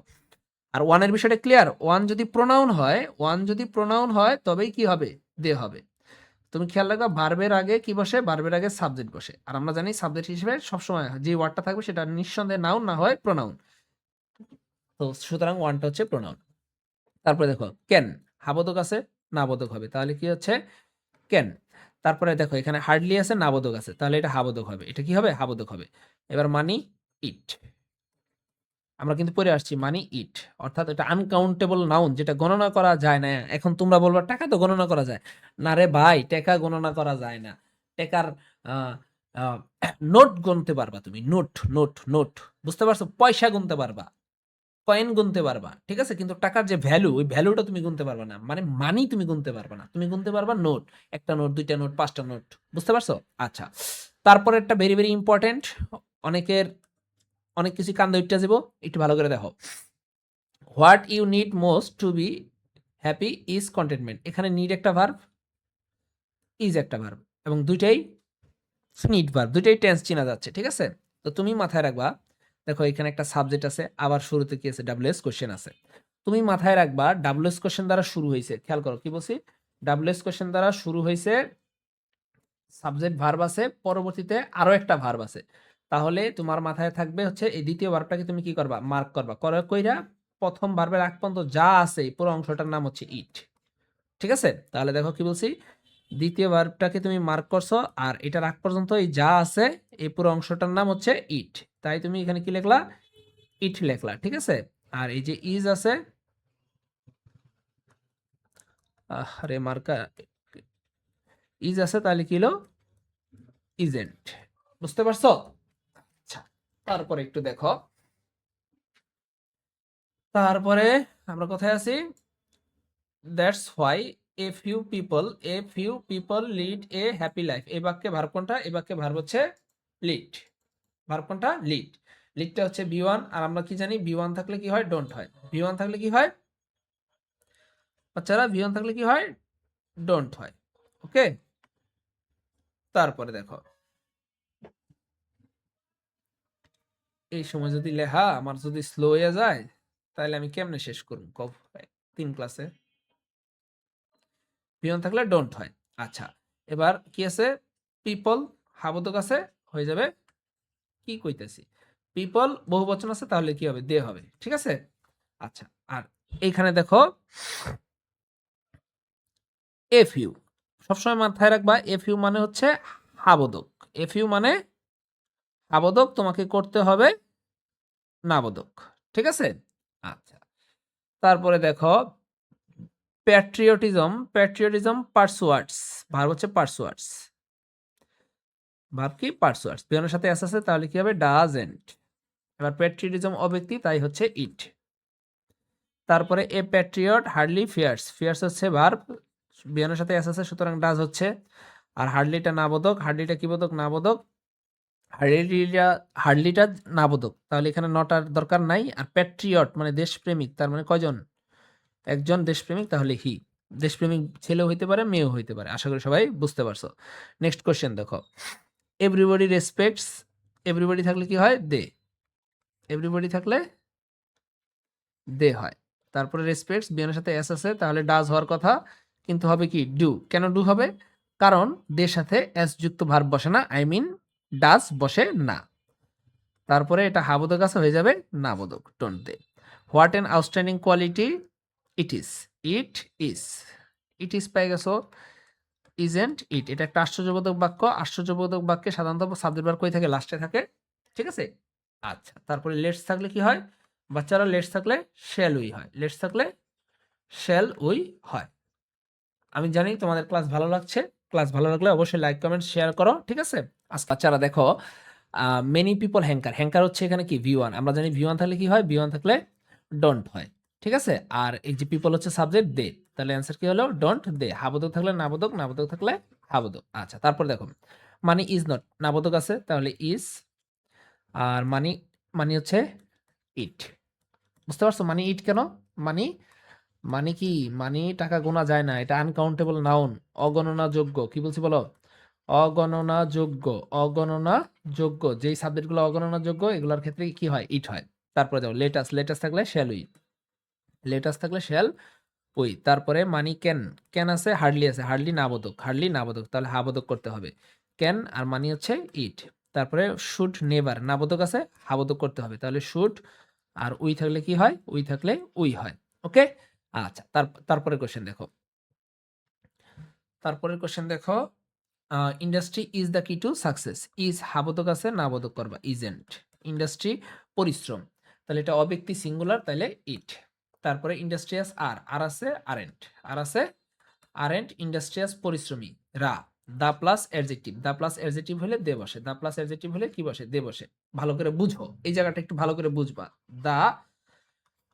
আর ওয়ানের বিষয়টা ক্লিয়ার। ওয়ান যদি প্রোনাউন হয় তবেই কি হবে? দে হবে। তুমি খেয়াল রাখবা ভার্বের আগে কি বসে? ভার্বের আগে সাবজেক্ট বসে। আর আমরা জানি সাবজেক্ট হিসেবে সবসময় যে ওয়ার্ডটা থাকবে সেটা নিঃসন্দেহে নাউন, না হয় প্রোনাউন। তো সুতরাং ওয়ানটা হচ্ছে প্রোনাউন। তারপরে দেখো ক্যান, হাবোধক আছে, নাবোধক হবে। তাহলে কি হচ্ছে? ক্যান। তারপরে দেখো এখানে হার্ডলি আছে, নাবোধক আছে, তাহলে এটা হাবোধক হবে। এটা কি হবে? হাবোধক হবে। এবার মানি ইট, আমরা কিন্তু পড়ে আসছি মানি ইট, অর্থাৎ এটা আনকাউন্টেবল নাউন, যেটা গণনা করা যায় না। এখন তোমরা বলবা টাকা তো গণনা করা যায়। না রে ভাই, টাকা গণনা করা যায় না। টাকার আহ, আহ, নোট গুনতে পারবা তুমি, নোট নোট নোট, বুঝতে পারছো? পয়সা গুনতে পারবা, কয়েন গুনতে পারবা, ঠিক আছে, কিন্তু টাকার যে ভ্যালু, ওই ভ্যালুটা তুমি গুনতে পারবা না। মানে মানি তুমি গুনতে পারবা না, তুমি গুনতে পারবা নোট। একটা নোট, দুইটা নোট, পাঁচটা নোট। বুঝতে পারছো? আচ্ছা, তারপরে একটা ভেরি ভেরি ইম্পর্টেন্ট, অনেকের অনেক কিছু কান্দে উঠতে যাব, একটু ভালো করে দেখো। What you need most to be happy is contentment. এখানে নিড একটা ভার্ব, ইজ একটা ভার্ব, এবং দুইটাই নিড ভার্ব, দুইটাই টেন্স চেনা যাচ্ছে। ঠিক আছে? তো তুমি মাথায় রাখবা, দেখো এখানে একটা সাবজেক্ট আছে, আবার শুরুতে কি আছে? ডাব্লিউএস কোশ্চেন আছে। তুমি মাথায় রাখবা ডাব্লিউএস কোশ্চেন দ্বারা শুরু হয়েছে। খেয়াল করো কি বলছি? ডাব্লিউএস কোশ্চেন দ্বারা শুরু হয়েছে, সাবজেক্ট ভার্ব আছে, পরবর্তীতে আরো একটা ভার্ব আছে। তাহলে তোমার মাথায় থাকবে হচ্ছে এই দ্বিতীয় ভার্বটাকে তুমি কি করবা, মার্ক করবা, কইরা প্রথম ভার্বের আগ পর্যন্ত যা আছে এই পুরো অংশটার নাম হচ্ছে ইট। ঠিক আছে, তাহলে দেখো কি বলছি, দ্বিতীয় ভার্বটাকে তুমি মার্ক করছো আর এটার আগ পর্যন্ত এই যা আছে এই পুরো অংশটার নাম হচ্ছে ইট, তাই তুমি এখানে কি লিখলা, ইট লেখলা। ঠিক আছে, আর এই যে ইজ আছে, আরে মার্কা, ইজ আছে তাহলে কি হলো, ইজেন্ট। বুঝতে পারছো? আচ্ছা, তারপরে একটু দেখো, তারপরে আমরা কোথায় আছি, that's why a few people lead a happy life. এই বাক্যে ভার্ব কোনটা, এই বাক্যে ভার্ব হচ্ছে লিড। ভার্ব কোনটা, লিড। লিডটা হচ্ছে ভি ওয়ান, আর আমরা কি জানি ভি ওয়ান থাকলে কি হয়, ডোন্ট হয়। ভি ওয়ান থাকলে কি হয় বাচ্চারা, ভি ওয়ান থাকলে কি হয়, ডোন্ট হয়। ওকে, তারপরে দেখো, এই সময় যদি লেখা আমার যদি স্লো হয়ে যায় তাহলে আমি কেমনে শেষ করব, 3 ক্লাসে। ভি ওয়ান থাকলে ডোন্ট হয়। আচ্ছা, এবার কি আছে, পিপল হাবোধক আছে, হয়ে যাবে কি কইতেছি, পিপল বহু বচন আছে তাহলে কি হবে, দে হবে। ঠিক আছে, আচ্ছা, আর এইখানে দেখো এফ ইউ, সবসময় মাথায় রাখবা এফ ইউ মানে হচ্ছে হাবোধক। এফ ইউ মানে হাবোধক, তোমাকে করতে হবে নাবোধক। ঠিক আছে, আচ্ছা, তারপরে দেখো প্যাট্রিয়টিজম, প্যাট্রিয়টিজম পার্সুয়ার্ডস, ভার্ব হচ্ছে পার্সুয়ার্ডস, ভার্ব কি পার্সুয়ার্ডস, বিয়নের সাথে এস আছে তাহলে কি হবে, ডাজেন্ট। এবার প্যাট্রিয়টিজম অব্যক্তি, তাই হচ্ছে ইট। তারপরে a patriot hardly fears, fears হচ্ছে ভার্ব, বিয়নের সাথে এস আছে সুতরাং ডাজ হচ্ছে, আর হার্ডলিটা নাবোধক, হার্ডলিটা কি বোধক, নাবোধক, হার্ডলিটা হার্ডলিটা নাবোধক, তাহলে এখানে নটার দরকার নাই। আর প্যাট্রিয়ট মানে দেশপ্রেমিক, তার মানে কয়জন, একজন দেশপ্রেমিক, তাহলে হি, দেশপ্রেমিক ছেলেও হইতে পারে মেয়েও হইতে পারে। আশা করি সবাই বুঝতে পারছো। নেক্সট কোশ্চেন দেখো, এভরিবডি রেসপেক্টস, এভরিবডি থাকলে কি হয়, দে, এভরিবডি থাকলে দে হয়। তারপরে রেসপেক্টস বিয়নের সাথে এস আছে তাহলে ডাজ হওয়ার কথা, কিন্তু হবে কি ডু। কেন ডু হবে, কারণ দের সাথে এস যুক্ত ভার্ব বসে না, আই মিন ডাজ বসে না। তারপরে এটা হাবোধক আছে, হয়ে যাবে নাবোধক, don't they. What an outstanding quality it is, it is, it is পেয়ে গেছো, ইজেন্ট ইট, এটা একটা আশ্চর্যবোধক বাক্য। আশ্চর্যবোধক বাক্যে সাধারণত সাবজেক্ট ভার্ব কই থাকে, লাস্টে থাকে। ঠিক আছে, আচ্ছা, তারপরে লেটস থাকলে কি হয় বাচ্চারা, লেটস থাকলে শ্যাল উই হয়, লেটস থাকলে শ্যাল উই হয়। আমি জানি তোমাদের ক্লাস ভালো লাগছে, ক্লাস ভালো লাগলে অবশ্যই লাইক কমেন্ট শেয়ার করো। ঠিক আছে, আজকে বাচ্চারা দেখো, মেনি পিপল হ্যাঙ্কার, হ্যাঙ্কার হচ্ছে এখানে কি ভি ওয়ান, আমরা জানি ভি ওয়ান থাকলে কি হয়, ভি ওয়ান থাকলে ডোন্ট হয়। ঠিক আছে, আর এই যে পিপল হচ্ছে সাবজেক্ট দে, তাহলে অ্যান্সার কি হলো, ডোন্ট দে। হাবোধক থাকলে নাবোধক, নাবোধক থাকলে হাবোধক। আচ্ছা, তারপর দেখো মানি ইজ নট, নাবোধক আছে তাহলে ইজ, আর মানি, মানি হচ্ছে ইট। বুঝতে পারছো মানি ইট কেন, মানি, মানি কি, মানি টাকা গোনা যায় না, এটা আনকাউন্টেবল নাউন, অগণনা যোগ্য। কি বলছি বলো, অগণনা যোগ্য, অগণনা যোগ্য, যেই সাবজেক্টগুলো অগণনা যোগ্য এগুলোর ক্ষেত্রে কি হয়, ইট হয়। তারপরে যাও লেটাস, লেটাস থাকলে শ্যাল উই, লেটাস থাকলে শ্যাল উই। তারপরে মানি ক্যান, ক্যান আছে, হার্ডলি আছে, হার্ডলি নাবোধক, হার্ডলি নাবোধক, তাহলে হাবোধক করতে হবে, ক্যান, আর মানি হচ্ছে ইট। তারপরে শুড নেভার, নাবোধক আছে, হাবোধক করতে হবে, তাহলে শুড, আর উই থাকলে কি হয়, উই থাকলে উই হয়। ওকে, আচ্ছা, তারপরে কোশ্চেন দেখো, তারপরের কোশ্চেন দেখো, ইন্ডাস্ট্রি ইজ দ্য কি টু সাকসেস, ইজ হাবোধক আছে, নাবোধক করবা, ইজেন্ট। ইন্ডাস্ট্রি পরিশ্রম, তাহলে এটা অব্যক্তি সিঙ্গুলার, তাহলে ইট। তারপরে ইন্ডাস্ট্রিয়াস আর, আর আছে আরেন্ট, আর আছে আরেন্ট, ইন্ডাস্ট্রিয়াস পরিশ্রমী, রা, the plus adjective, the plus adjective হলে দে বসে, দা প্লাস অ্যাডজেক্টিভ হলে কি বসে, দে বসে। ভালো করে বুঝো, এই জায়গাটা একটু ভালো করে বুঝবা। দা,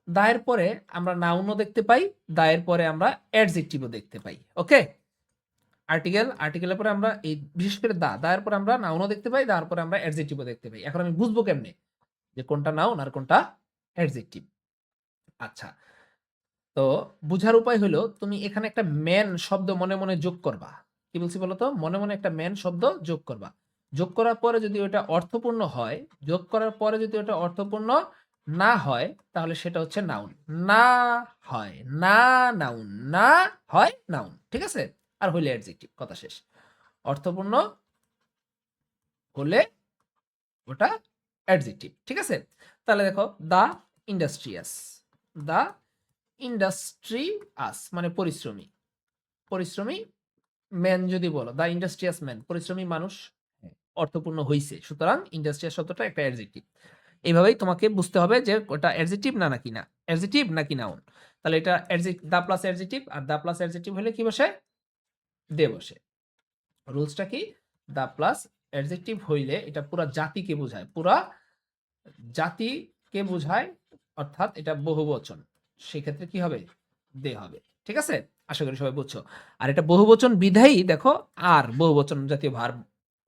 দায়ের পরে আমরা নাউনও দেখতে পাই, দায়ের পরে আমরা অ্যাডজেক্টিভও দেখতে পাই। ওকে, আর্টিকেল, আর্টিকেলের পরে আমরা এই বিশেষ করে দা, দায়ের পরে আমরা নাউনও দেখতে পাই, দার পরে আমরা অ্যাডজেক্টিভও দেখতে পাই। এখন আমি বুঝবো কেমনে যে কোনটা নাউন আর কোনটা অ্যাডজেক্টিভ। আচ্ছা, তো বুঝার উপায় হলো তুমি এখানে একটা ম্যান শব্দ মনে মনে যোগ করবা। কি বলছি বলো তো, মনে মনে একটা ম্যান শব্দ যোগ করবা। যোগ করার পরে যদি ওটা অর্থপূর্ণ হয়, যোগ করার পরে যদি ওটা অর্থপূর্ণ না হয় তাহলে সেটা হচ্ছে নাউন, না হয় না নাউন, না হয় নাউন। ঠিক আছে, আর হইলে অ্যাডজেক্টিভ, কথা শেষ। অর্থপূর্ণ হলে ওটা অ্যাডজেক্টিভ। ঠিক আছে? তাহলে দেখো দ্য ইন্ডাস্ট্রিয়াস, দ্য ইন্ডাস্ট্রিয়াস মানে পরিশ্রমী, পরিশ্রমী ম্যান যদি বলো, দ্য ইন্ডাস্ট্রিয়াস ম্যান পরিশ্রমী মানুষ অর্থপূর্ণ হইছে। সুতরাং ইন্ডাস্ট্রিয়াস শব্দটা একটা অ্যাডজেক্টিভ। এইভাবেই তোমাকে বুঝতে হবে যে ওটা অ্যাডজেক্টিভ না নাকি না, অ্যাডজেক্টিভ নাকি নাউন। তাহলে এটা দা প্লাস অ্যাডজেক্টিভ, আর দা প্লাস অ্যাডজেক্টিভ হলে কি বসে? দে বসে। রুলসটা কি? দা প্লাস অ্যাডজেক্টিভ হইলে এটা পুরা জাতিকে বোঝায়, পুরা জাতিকে বোঝায়, অর্থাৎ এটা বহুবচন। সেক্ষেত্রে কি হবে? দে হবে। ঠিক আছে? আশা করি সবাই বুঝছো। আর এটা বহুবচন বিধায়ী দেখো আর বহুবচন জাতীয় ভার্ব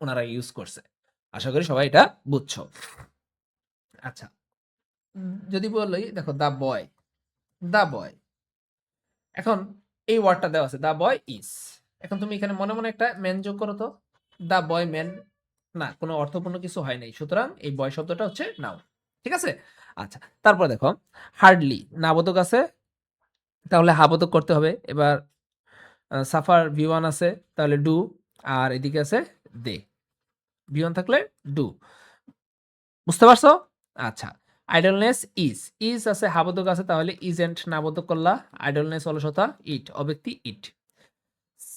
ওনারা ইউজ করছে। আশা করি সবাই এটা বুঝছো। আচ্ছা, যদি বলি দেখো দা বয়, দা বয়, এখন এই ওয়ার্ডটা দেওয়া আছে দা বয় ইজ। এখন তুমি এখানে মনে মনে একটা ম্যান যোগ করো তো। দা বয় ম্যান, না কোনো অর্থপূর্ণ কিছু হয় নাই, সুতরাং এই বয় শব্দটা হচ্ছে নাউন। ঠিক আছে? আচ্ছা, তারপর দেখো হার্ডলি নাবোধক আছে, তাহলে হাবোধক করতে হবে। এবার সাফার ভি1 আছে, তাহলে ডু, আর এদিকে আছে দে। ভি1 থাকলে ডু। বুঝতে পারছো? আচ্ছা, আইডলনেস ইজ, ইজ আছে হাবোধক আছে, তাহলে ইজেন্ট নাবোধক করলা। আইডলনেস অলসতা, ইট অব্যক্তি ইট।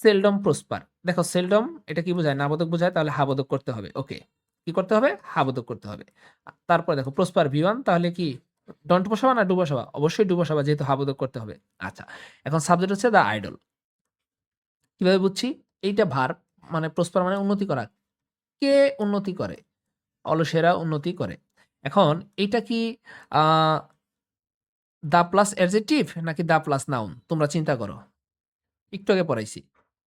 সেলডম প্রসপার, দেখো সেলডম এটা কি বোঝায়? নাবোধক বোঝায়, তাহলে হাবোধক করতে হবে। ওকে, কি করতে হবে? হাবোধক করতে হবে। তারপর দেখো প্রসপার ভি1, তাহলে কি ডন্ট বসাবা না ডু বসাবা? অবশ্যই ডু বসাবা, যেহেতু হাবোধক করতে হবে। আচ্ছা, এখন সাবজেক্ট হচ্ছে দ্য আইডল। কিভাবে বুঝছি? এইটা ভার্ব, মানে প্রসপার মানে উন্নতি করা। কে উন্নতি করে? অলসেরা উন্নতি করে। এখন এটা কি দা প্লাস অ্যাডজেক্টিভ নাকি দা প্লাস নাউন? তোমরা চিন্তা করো। একটু আগে পড়াইছি,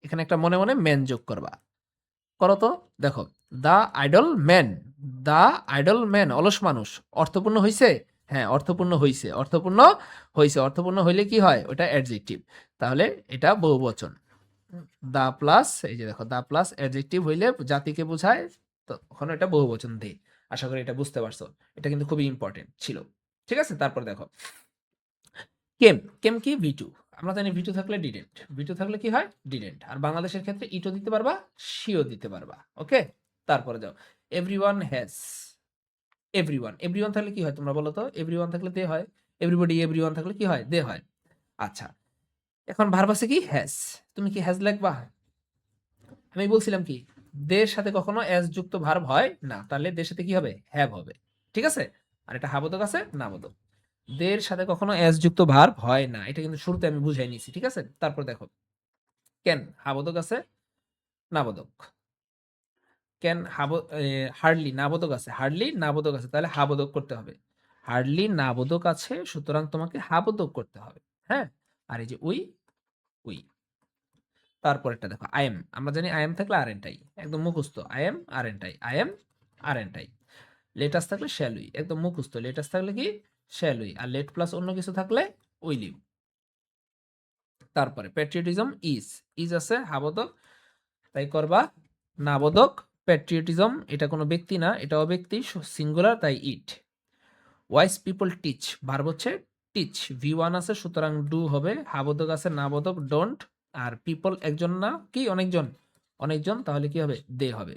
এখানে একটা মনে মনে ম্যান যোগ করবা। করো তো। দেখো দা আইডল ম্যান, দা আইডল ম্যান অলস মানুষ অর্থপূর্ণ হইছে? হ্যাঁ, অর্থপূর্ণ হইছে, অর্থপূর্ণ হইছে। অর্থপূর্ণ হইলে কি হয়? ওটা অ্যাডজেক্টিভ। তাহলে এটা বহুবচন। দা প্লাস, এই যে দেখো দা প্লাস অ্যাডজেক্টিভ হইলে জাতিকে বোঝায়, তখন এটা বহুবচন দে। আশা করি এটা বুঝতে পারছো। এটা কিন্তু খুবই ইম্পর্টেন্ট ছিল। ঠিক আছে? তারপর দেখো কেম, কেম কি? ভি2। আমরা জানি ভি2 থাকলে ডিডেন্ট, ভি2 থাকলে কি হয়? ডিডেন্ট। আর বাংলাদেশের ক্ষেত্রে ইটও দিতে পারবা, সিও দিতে পারবা। ওকে, তারপরে যাও এভরিওয়ান হ্যাজ, এভরিওয়ান, এভরিওয়ান থাকলে কি হয় তোমরা বলো তো? এভরিওয়ান থাকলে দে হয়। এভরিবডি, এভরিওয়ান থাকলে কি হয়? দে হয়। আচ্ছা, এখন ভার্ব আছে কি? হ্যাজ। তুমি কি হ্যাজ লিখবা? আমি বলছিলাম কি, দের সাথে কখনো এস যুক্ত ভার্ব হয় না, তাহলে দের সাথে কি হবে? হ্যাভ হবে। ঠিক আছে? আর এটা হাবোধক আছে নাবোধক। দের সাথে কখনো এস যুক্ত ভার্ব হয় না, এটা কিন্তু শুরুতে আমি বুঝাই নিছি। ঠিক আছে? তারপর দেখো ক্যান হাবোধক আছে নাবোধক। ক্যান হার্ডলি নাবোধক আছে, হার্ডলি নাবোধক আছে, তাহলে হাবোধক করতে হবে। হার্ডলি নাবোধক আছে, সুতরাং তোমাকে হাবোধক করতে হবে। হ্যাঁ, আর এই যে উই, উই। তারপরেরটা দেখো আই এম, আমরা জানি আই এম থাকলে আর এন টাই, একদম মুখস্থ। I am aren't I, I am aren't I. Let us থাকলে শ্যাল উই, একদম মুখস্থ। লেটাস থাকলে কি? Shall we. আর লেট প্লাস অন্য কিছু থাকলে উইল ইউ। তারপরে প্যাট্রিয়টিজম ইজ, ইজ আছে হাবোধক, তাই করবা নাবোধক। প্যাট্রিয়টিজম এটা কোনো ব্যক্তি না, এটা অব্যক্তি, সিঙ্গুলার, তাই ইট। ওয়াইস পিপল টিচ, ভার্ব হচ্ছে টিচ। ভি1 আছে, সুতরাং ডু হবে। হাবোধক আছে নাবোধক ডোন্ট। আর পিপল একজন না কি অনেকজন? অনেকজন, তাহলে কি হবে? দে হবে।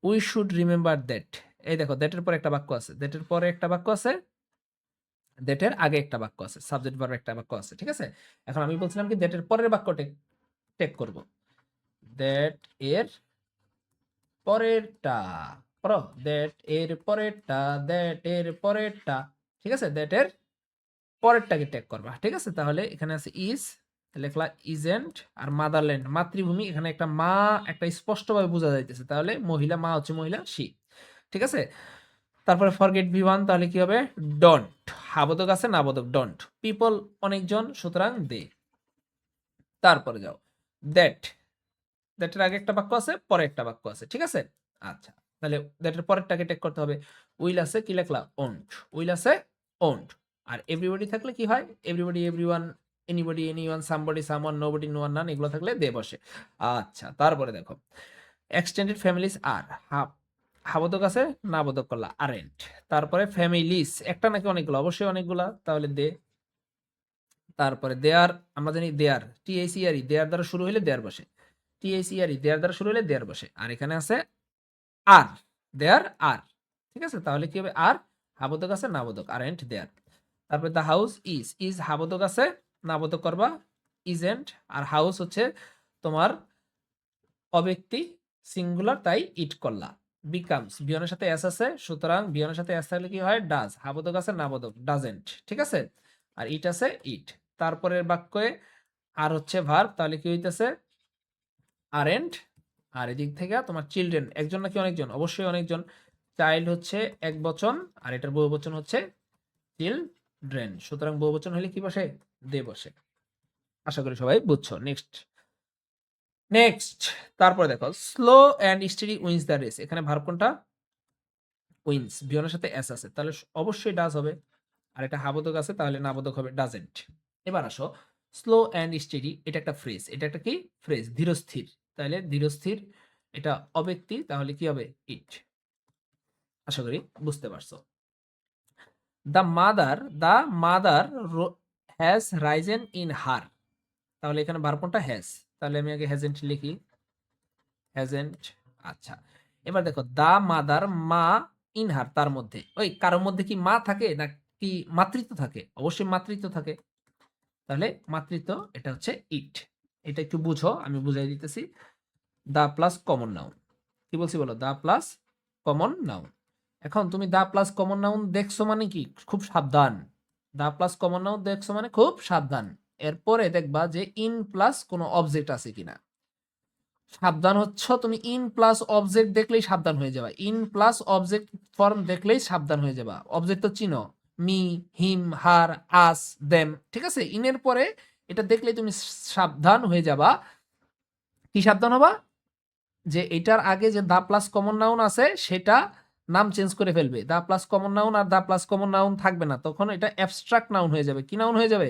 উই শুড রিমেম্বার দ্যাট, এই দেখো দ্যাটের পরে একটা বাক্য আছে, দ্যাটের পরে একটা বাক্য আছে, দ্যাটের আগে একটা বাক্য আছে, সাবজেক্ট ভার্ব একটা বাক্য আছে। ঠিক আছে? এখন আমি বলছিলাম কি দ্যাটের পরের বাক্য টেক করব। দ্যাট এর পরেরটা পড়ো, দ্যাট এর পরেরটা, দ্যাট এর পরেরটা। ঠিক আছে? দ্যাট এর পরেরটাকে টেক করবা। ঠিক আছে? তাহলে এখানে আছে ইজ, লেখলা ইজেন্ট। আর মাদারল্যান্ড মাতৃভূমি, এখানে একটা মা একটা স্পষ্টভাবে বোঝা যাইতেছে, তাহলে মহিলা, মা হচ্ছে মহিলা, শি। ঠিক আছে? তারপরে ফরগেট ভি1, তাহলে কি হবে? ডন্ট। হাবোধক আছে নাবোধক ডন্ট। পিপল অনেকজন, সুতরাং দে। তারপরে যাও দ্যাট, দ্যাটের আগে একটা বাক্য আছে, পরে একটা বাক্য আছে। ঠিক আছে? আচ্ছা, তাহলে দ্যাটের পরেরটাকে টেক করতে হবে। উইল আছে, কি লেখলা? ওন্ট। উইল আছে ওন্ট। আর এভরিবডি থাকলে কি হয়? Everybody, everyone, anybody, anyone, somebody, someone, nobody, no one, none, এগুলো থাকলে দে বসে। আচ্ছা, তারপরে দেখো এক্সটেন্ডেড ফ্যামিলিজ আর, হাবোধক আছে নাবোধক করলা আরেন্ট। তারপরে ফ্যামিলিস একটা নাকি অনেকগুলো? অবশ্যই অনেকগুলা, তাহলে দে। তারপরে দেয়ার, আমরা জানি দেয়ার, টিএসিআরই, দেয়ার দ্বারা শুরু হলে দেয়ার বসে। টিএসিআরই দেয়ার দ্বারা শুরু হলে দেয়ার বসে। আর এখানে আছে আর, দেয়ার আর। ঠিক আছে, তাহলে কি হবে আর হাবোধক আছে নাবোধক আরেন্ট দেয়ার। তারপরে দ্য হাউস ইজ হাবোধক আছে নাবোধক করবা ইজেন্ট, আর হাউস হচ্ছে তোমার অব্যক্তি সিঙ্গুলার, তাই ইট করলা। বিকামস বিয়নের সাথে এস আছে, সুতরাং বিয়নের সাথে এস থাকলে কি হয় ডাজ, হাবোধক আছে নাবোধক ডাজেন্ট, ঠিক আছে, আর ইট আছে ইট। তারপরের বাক্যে আর হচ্ছে ভার্ব, তাহলে কি হইতেছে আরেন্ট, আর এদিক থেকে তোমার চিলড্রেন একজন নাকি অনেকজন, অবশ্যই অনেকজন, চাইল্ড হচ্ছে এক বচন আর এটার বহুবচন হচ্ছে চিলড্রেন, সুতরাং বহুবচন হলে কি বসে দে বসে। আশা করি সবাই বুঝছো। নেক্সট নেক্সট তারপরে দেখো slow and steady wins the race, এখানে ভার্ব কোনটা উইন্স, বিয়নের সাথে এস আছে তাহলে অবশ্যই ডাজ হবে, আর এটা হাবোধক আছে তাহলে নাবোধক হবে ডাজেন্ট। এবার আসো স্লো অ্যান্ড স্টেডি, এটা একটা ফ্রেজ, এটা একটা কি ফ্রেজ ধীরস্থির, তাহলে ধীরস্থির এটা অব্যক্তি তাহলে কি হবে ইট। আশা করি বুঝতে পারছো। The mother has Ryzen in her, তাহলে এখানে ভার্ব কোনটা হ্যাজ, তাহলে আমি আগে হ্যাজেন্ট লিখি হ্যাজেন্ট। আচ্ছা এবার দেখো দা মাদার মা ইন হার, তার মধ্যে ওই কারোর মধ্যে কি মা থাকে না কি মাতৃত্ব থাকে, অবশ্যই মাতৃত্ব থাকে, তাহলে মাতৃত্ব এটা হচ্ছে ইট। এটা একটু বুঝো আমি বুঝাই দিতেছি। দা প্লাস কমন নাউন, কি বলছি বলো দা প্লাস কমন নাউন। এখন তুমি দা প্লাস কমন নাউন দেখছো মানে কি খুব সাবধান, দা প্লাস কমন নাউন দেখছো মানে খুব সাবধান, এরপরে দেখবা যে ইন প্লাস কোনো অবজেক্ট আছে কিনা। সাবধান হচ্ছ তুমি ইন প্লাস অবজেক্ট দেখলেই সাবধান হয়ে যাবা, ইন প্লাস অবজেক্ট ফর্ম দেখলেই সাবধান হয়ে যাবা। অবজেক্ট তো চিনো মি হিম হার আস দেম, ঠিক আছে, ইনের পরে এটা দেখলেই তুমি সাবধান হয়ে যাবা। কি সাবধান হবা যে এটার আগে যে দা প্লাস কমন নাউন আছে সেটা নাম চেঞ্জ করে ফেলবে, দা প্লাস কমন নাউন আর দা প্লাস কমন নাউন থাকবে না, তখন এটা অ্যাবস্ট্রাক্ট নাউন হয়ে যাবে। কি নাউন হয়ে যাবে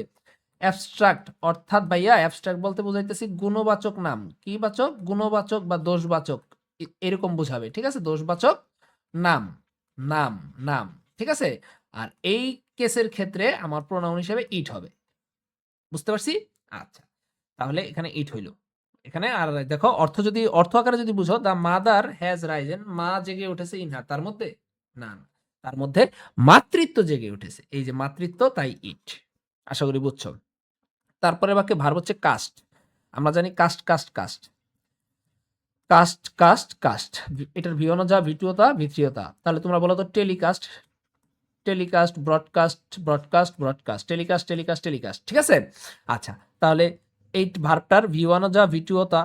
অ্যাবস্ট্রাক্ট, অর্থাৎ ভাইয়া অ্যাবস্ট্রাক্ট বলতে বোঝাইতেছি গুণবাচক নাম, কি বাচক গুণবাচক বা দোষবাচক এরকম বোঝাবে, ঠিক আছে, দোষবাচক নাম নাম নাম, ঠিক আছে। আর এই কেসের ক্ষেত্রে আমার প্রোনাউন হিসেবে ইট হবে, বুঝতে পারছি। আচ্ছা তাহলে এখানে ইট হইল, এখানে আর দেখো অর্থ যদি অর্থ আকারে যদি বুঝো দা মাদার হ্যাজ রাইজেন, মা জেগে উঠেছে ইনহার, তার মধ্যে না না, তার মধ্যে মাতৃত্ব জেগে উঠেছে, এই যে মাতৃত্ব তাই ইট। আশা করি বুঝছো। তারপরে বাক্যে ভার্ব হচ্ছে কাস্ট, আমরা জানি cast cast cast cast cast cast, এটার ভিয়নতা ভিটুয়তা ভিত্রিয়তা, তাহলে তোমরা বলো তো telecast telecast broadcast broadcast broadcast telecast telecast telecast, ঠিক আছে। আচ্ছা তাহলে এই ভার্বটার ভিওয়ানো যা ভিটুয়তা,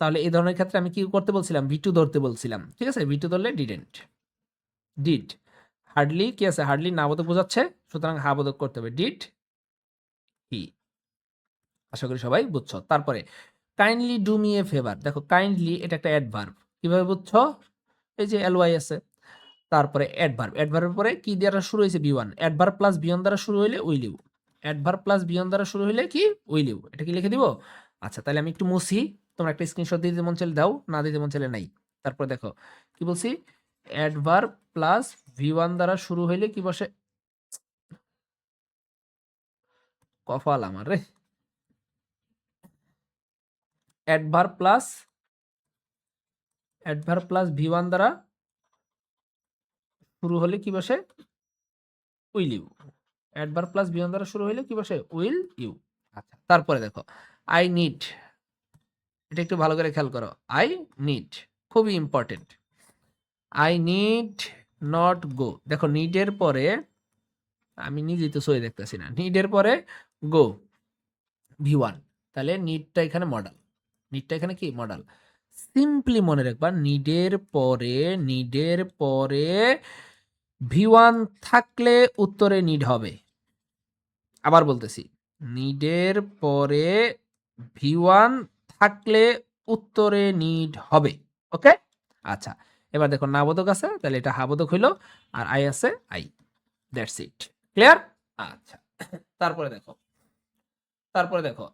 তাহলে এই ধরনের ক্ষেত্রে আমি কি করতে বলছিলাম ভিটু ধরতে বলছিলাম, ঠিক আছে, ভিটু ধরলে ডিডেন্ট ডিড। হার্ডলি কি আছে হার্ডলি নাবোধক বোঝাচ্ছে, সুতরাং হাবোধক করতে হবে ডিড হি। আশা করি সবাই বুঝছো। তারপরে kindly do me a favour, দেখো কাইন্ডলি এটা একটা অ্যাডভার্ব, কিভাবে বুঝছো এই যে এলওয়াই আছে, তারপরে অ্যাডভার্ব, অ্যাডভার্বের পরে কি দ্বারা শুরু হয়েছে বি ওয়ান, অ্যাডভার্ব প্লাস বিয়ন দ্বারা শুরু হইলে উইল ইউ, অ্যাডভার্ব প্লাস বিয়ন দ্বারা শুরু হইলে কি উইল ইউ, এটা কি লিখে দিব। আচ্ছা তাহলে আমি একটু মুছি, তোমরা একটা স্ক্রিনশট দিতে মন চাইলে দাও, না দিতে মন চাইলে নাই। তারপর দেখো কি বলছি অ্যাডভার্ব প্লাস ভি ওয়ান দ্বারা শুরু হইলে কি বসে, কপাল আমার রে, অ্যাডভার্ব প্লাস ভি ওয়ান দ্বারা শুরু হলে কি বসে will you, adverb plus V one দ্বারা শুরু হইলে কি বসে উইল ইউ। আচ্ছা তারপরে দেখো আই নিড, এটা একটু ভালো করে খেয়াল করো, আই নিড খুবই important, I need not go, দেখো নিডের পরে আমি নিজেই তো সই দেখতেছি না, নিডের পরে গো ভি ওয়ান, তাহলে নিডটা এখানে মডাল, নিডটা এখানে কি মডাল। সিম্পলি মনে রাখবা নিডের পরে ভি ওয়ান থাকলে উত্তরে নিড হবে। আবার বলতেছি নিডের পরে ভি ওয়ান থাকলে উত্তরে নিড হবে, ওকে। আচ্ছা এবার দেখো নাবোধক আছে তাহলে এটা হাবোধক হইলো, আর আই আছে আই, দ্যাটস ইট, ক্লিয়ার। আচ্ছা তারপরে দেখো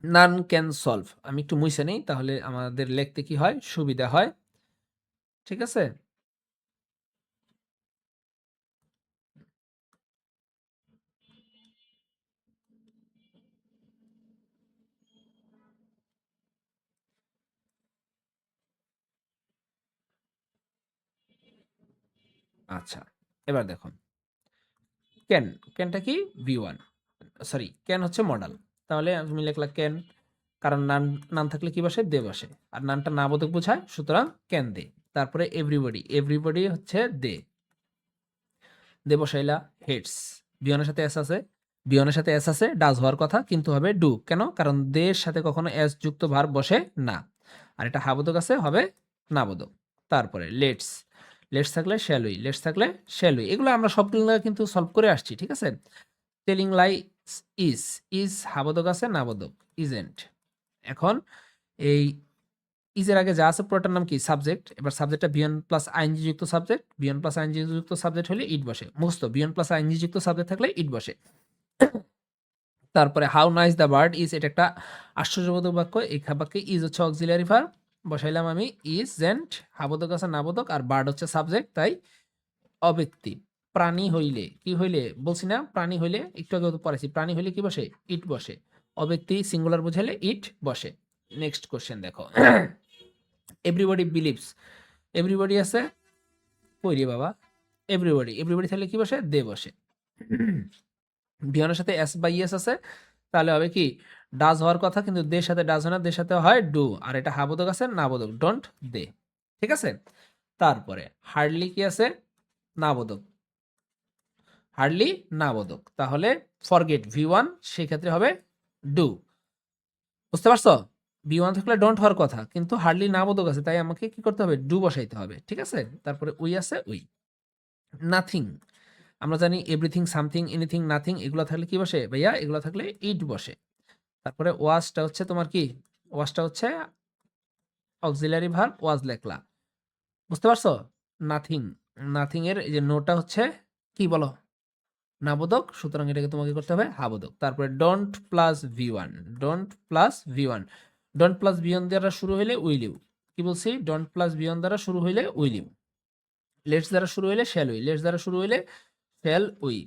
নান ক্যান সলভ, আমি একটু মুছে নেই তাহলে আমাদের লিখতে কি হয় সুবিধা হয়, ঠিক আছে। আচ্ছা, এবার দেখো ক্যান, ক্যানটা কি V1, সরি ক্যান হচ্ছে মডাল। তাহলে তুমি লিখলা ক্যান, কারণ নান, নান থাকলে কি বসে? দে বসে। আর নানটা নাবোধক বোঝায়, সুতরাং ক্যান দে। তারপরে এভরিবডি, এভরিবডি হচ্ছে দে, দে বসাইলা। হেটস, বিয়নের সাথে এস আছে, বিয়নের সাথে এস আছে, ডাজ হওয়ার কথা কিন্তু হবে ডু। কেন? কারণ দের সাথে কখনো এস যুক্ত ভার্ব বসে না। আর এটা হাবোধক আছে, হবে নাবোধক। তারপরে লেটস, লেটস থাকলে শ্যালুই, লেটস থাকলে শ্যালুই। এগুলো আমরা সবগুলো কিন্তু সলভ করে আসছি, ঠিক আছে? টেলিং লাই ইজ, ইজ হাবোধক আছে, নাবোধক ইজেন্ট। এখন এই ইজের আগে যা আছে পুরোটার নাম কি? সাবজেক্ট। এবার সাবজেক্টটা বিয়ন প্লাস আইএনজি যুক্ত সাবজেক্ট, বিয়ন প্লাস আইএনজি যুক্ত সাবজেক্ট হলে ইট বসে। মুখস্থ, বিয়ন প্লাস আইএনজি যুক্ত সাবজেক্ট থাকলে ইট বসে। তারপরে how nice the bird is, এটা একটা আশ্চর্যবোধক বাক্য। এই বাক্যে ইজ হচ্ছে অক্সিলারি ভার্ব, বসাইলাম আমি ইজ এন্ড, হাবোধক আছে নাবোধক, আর বার্ড হচ্ছে সাবজেক্ট, তাই অব্যক্তি। প্রাণী হইলে, কি হইলে বলছি না? প্রাণী হইলে একটু আগে তো পড়াইছি, প্রাণী হইলে কি বসে? ইট বসে। অব্যক্তি সিঙ্গুলার বুঝাইলে ইট বসে। নেক্সট কোশ্চেন দেখো। এভরিবডি বিলিভস, এভরিবডি আছে কই রে বাবা? এভরিবডি, এভরিবডি থাকলে কি বসে? দে বসে। বিয়নের সাথে এস বা ইএস আছে, তাহলে হবে কি? ডাজ হওয়ার কথা কিন্তু দের সাথে ডাজ হয় না, দের সাথে হয় ডু। আর এটা হাবোধক আছে, নাবোধক, ডোন্ট দে। ঠিক আছে? তারপরে হার্ডলি কি আছে? নাবোধক, হার্ডলি নাবোধক। তাহলে ফরগেট V1 সেক্ষেত্রে হবে ডু। বুঝতে পারছো? V1 থাকলে ডোন্ট হওয়ার কথা কিন্তু হার্ডলি নাবোধক আছে, তাই আমাকে কি করতে হবে? ডু বসাইতে হবে। ঠিক আছে? তারপরে উই আছে, উই। নাথিং, আমরা জানি এভরিথিং, সামথিং, এনিথিং, নাথিং, এগুলো থাকলে কি বসে ভাইয়া? এগুলো থাকলে ইট বসে। তারপরে ওয়াজটা হচ্ছে তোমার কি? ওয়াজটা হচ্ছে অক্সিলারি ভার্ব, ওয়াজ লেখলা। বুঝতে পারছো? নাথিং, নাথিং এর এই যে নোটা হচ্ছে কি বলো? নাবোধক, সুতরাং এটাকে তোমাকে করতে হবে হাবোধক। তারপরে don't plus V1, don't plus V1, don't plus V1 দ্বারা শুরু হইলে উইলিউ। কি বলছি? ডোন্ট প্লাস V1 দ্বারা শুরু হইলে উইলিউ। লেটস দ্বারা শুরু হইলে শ্যাল উই, লেটস দ্বারা শুরু হইলে শ্যাল উই,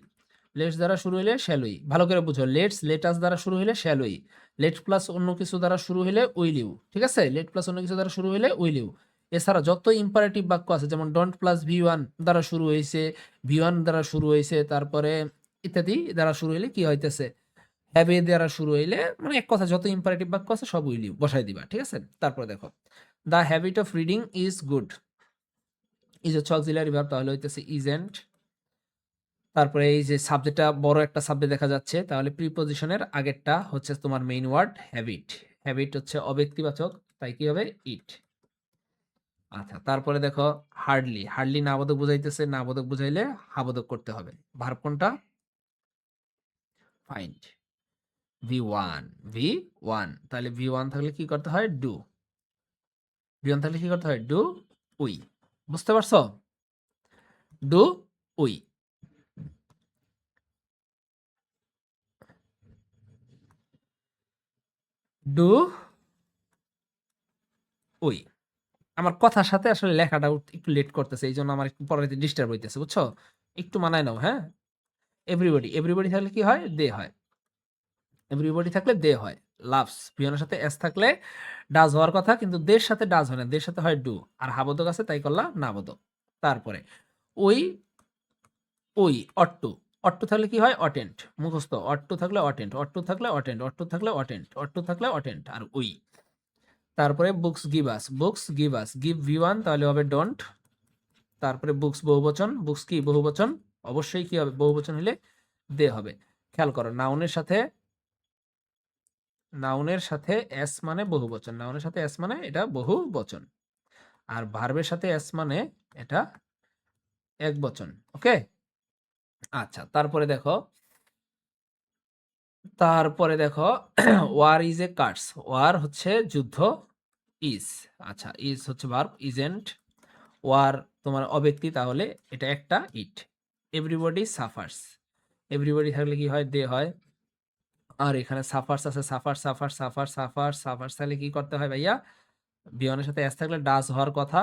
লেটস দ্বারা শুরু হইলে শ্যাল উই। ভালো করে বুঝো, লেটস, লেটাস দ্বারা শুরু হইলে শ্যাল উই, লেট প্লাস অন্য কিছু দ্বারা শুরু হইলে উইল ইউ। ঠিক আছে? লেট প্লাস অন্য কিছু দ্বারা শুরু হইলে উইল ইউ। এছাড়া যত ইম্পারেটিভ বাক্য আছে, যেমন ডন্ট প্লাস V1 দ্বারা শুরু হয়েছে, V1 দ্বারা শুরু হয়েছে, তারপরে ইত্যাদি দ্বারা শুরু হইলে কি হইতেছে? হ্যাভ এ দ্বারা শুরু হইলে, মানে এক কথা যত ইম্পারেটিভ বাক্য আছে সব উইল ইউ বসাই দিবা। ঠিক আছে? তারপরে দেখো, the habit of reading is good, is হচ্ছে অক্সিলারি ভার্ব, তাহলে হইতেছে ইজেন্ট। তারপরে এই যে সাবজেক্টটা বড় একটা সাবজেক্ট দেখা যাচ্ছে, তাহলে প্রিপজিশনের আগেরটা হচ্ছে তোমার মেইন ওয়ার্ড হ্যাবিট, হ্যাবিট হচ্ছে অব্যক্তিবাচক, তাই কি হবে? ইট। আচ্ছা, তারপরে দেখো হার্ডলি, হার্ডলি নাবোধক বুঝাইতেছে, নাবোধক বুঝাইলে হাবোধক করতে হবে। ভার্ব কোনটা? ফাইন্ড, V1, V1, তাহলে V1 থাকলে কি করতে হয়? ডু। V1 থাকলে কি করতে হয়? Do we. বুঝতে পারছো? Do we. Do we. আমার কথার সাথে আসলে লেখাটা একটু লেট করতেছে, এই জন্য আমার একটু পরে ডিস্টার্ব হইতেছে, বুঝছো? একটু মানায় নাও, হ্যাঁ? এভরিবডি, এভরিবডি থাকলে কি হয়? দে হয়। এভরিবডি থাকলে দে হয়। লাভস, পিয়নের সাথে এস থাকলে ডাজ হওয়ার কথা কিন্তু দের সাথে ডাজ হয় না, দের সাথে হয় ডু। আর হাবোধক আছে, তাই করলা নাবোধক। তারপরে ওই, ওই অট্টু, অট্টু থাকলে কি হয়? অটেন্ট। মুখস্থ, অট্টু থাকলে অটেন্ট, অট্টু থাকলে অটেন্ট, অট্টু থাকলে অটেন্ট, অট্টু থাকলে অটেন্ট, আর উই। তারপরে books give us, books give us, give V1 তাহলে হবে ডোন্ট। তারপরে বুকস বহুবচন, বুকস কি বহুবচন? অবশ্যই কি হবে? বহুবচন হলে দে হবে। খেয়াল করো, নাউনের সাথে, নাউনের সাথে এস মানে বহুবচন, নাউনের সাথে এস মানে এটা বহুবচন, আর ভার্বের সাথে এস মানে এটা একবচন। ওকে? আচ্ছা, তারপরে দেখো, তারপরে দেখো war is a curse, war হচ্ছে যুদ্ধ, ইজ, আচ্ছা ইজ হচ্ছে ভার্ব, ইজেন্ট। ওয়ার তোমার অব্যক্তি, তাহলে এটা একটা ইট। এভরিবডি সাফার্স, এভরিবডি থাকলে কি হয়? দে হয়। আর এখানে সাফার্স আছে, suffer, suffer, suffer, suffer, suffers থাকলে কি করতে হয় ভাইয়া? বিয়নের সাথে এস থাকলে ডাজ হওয়ার কথা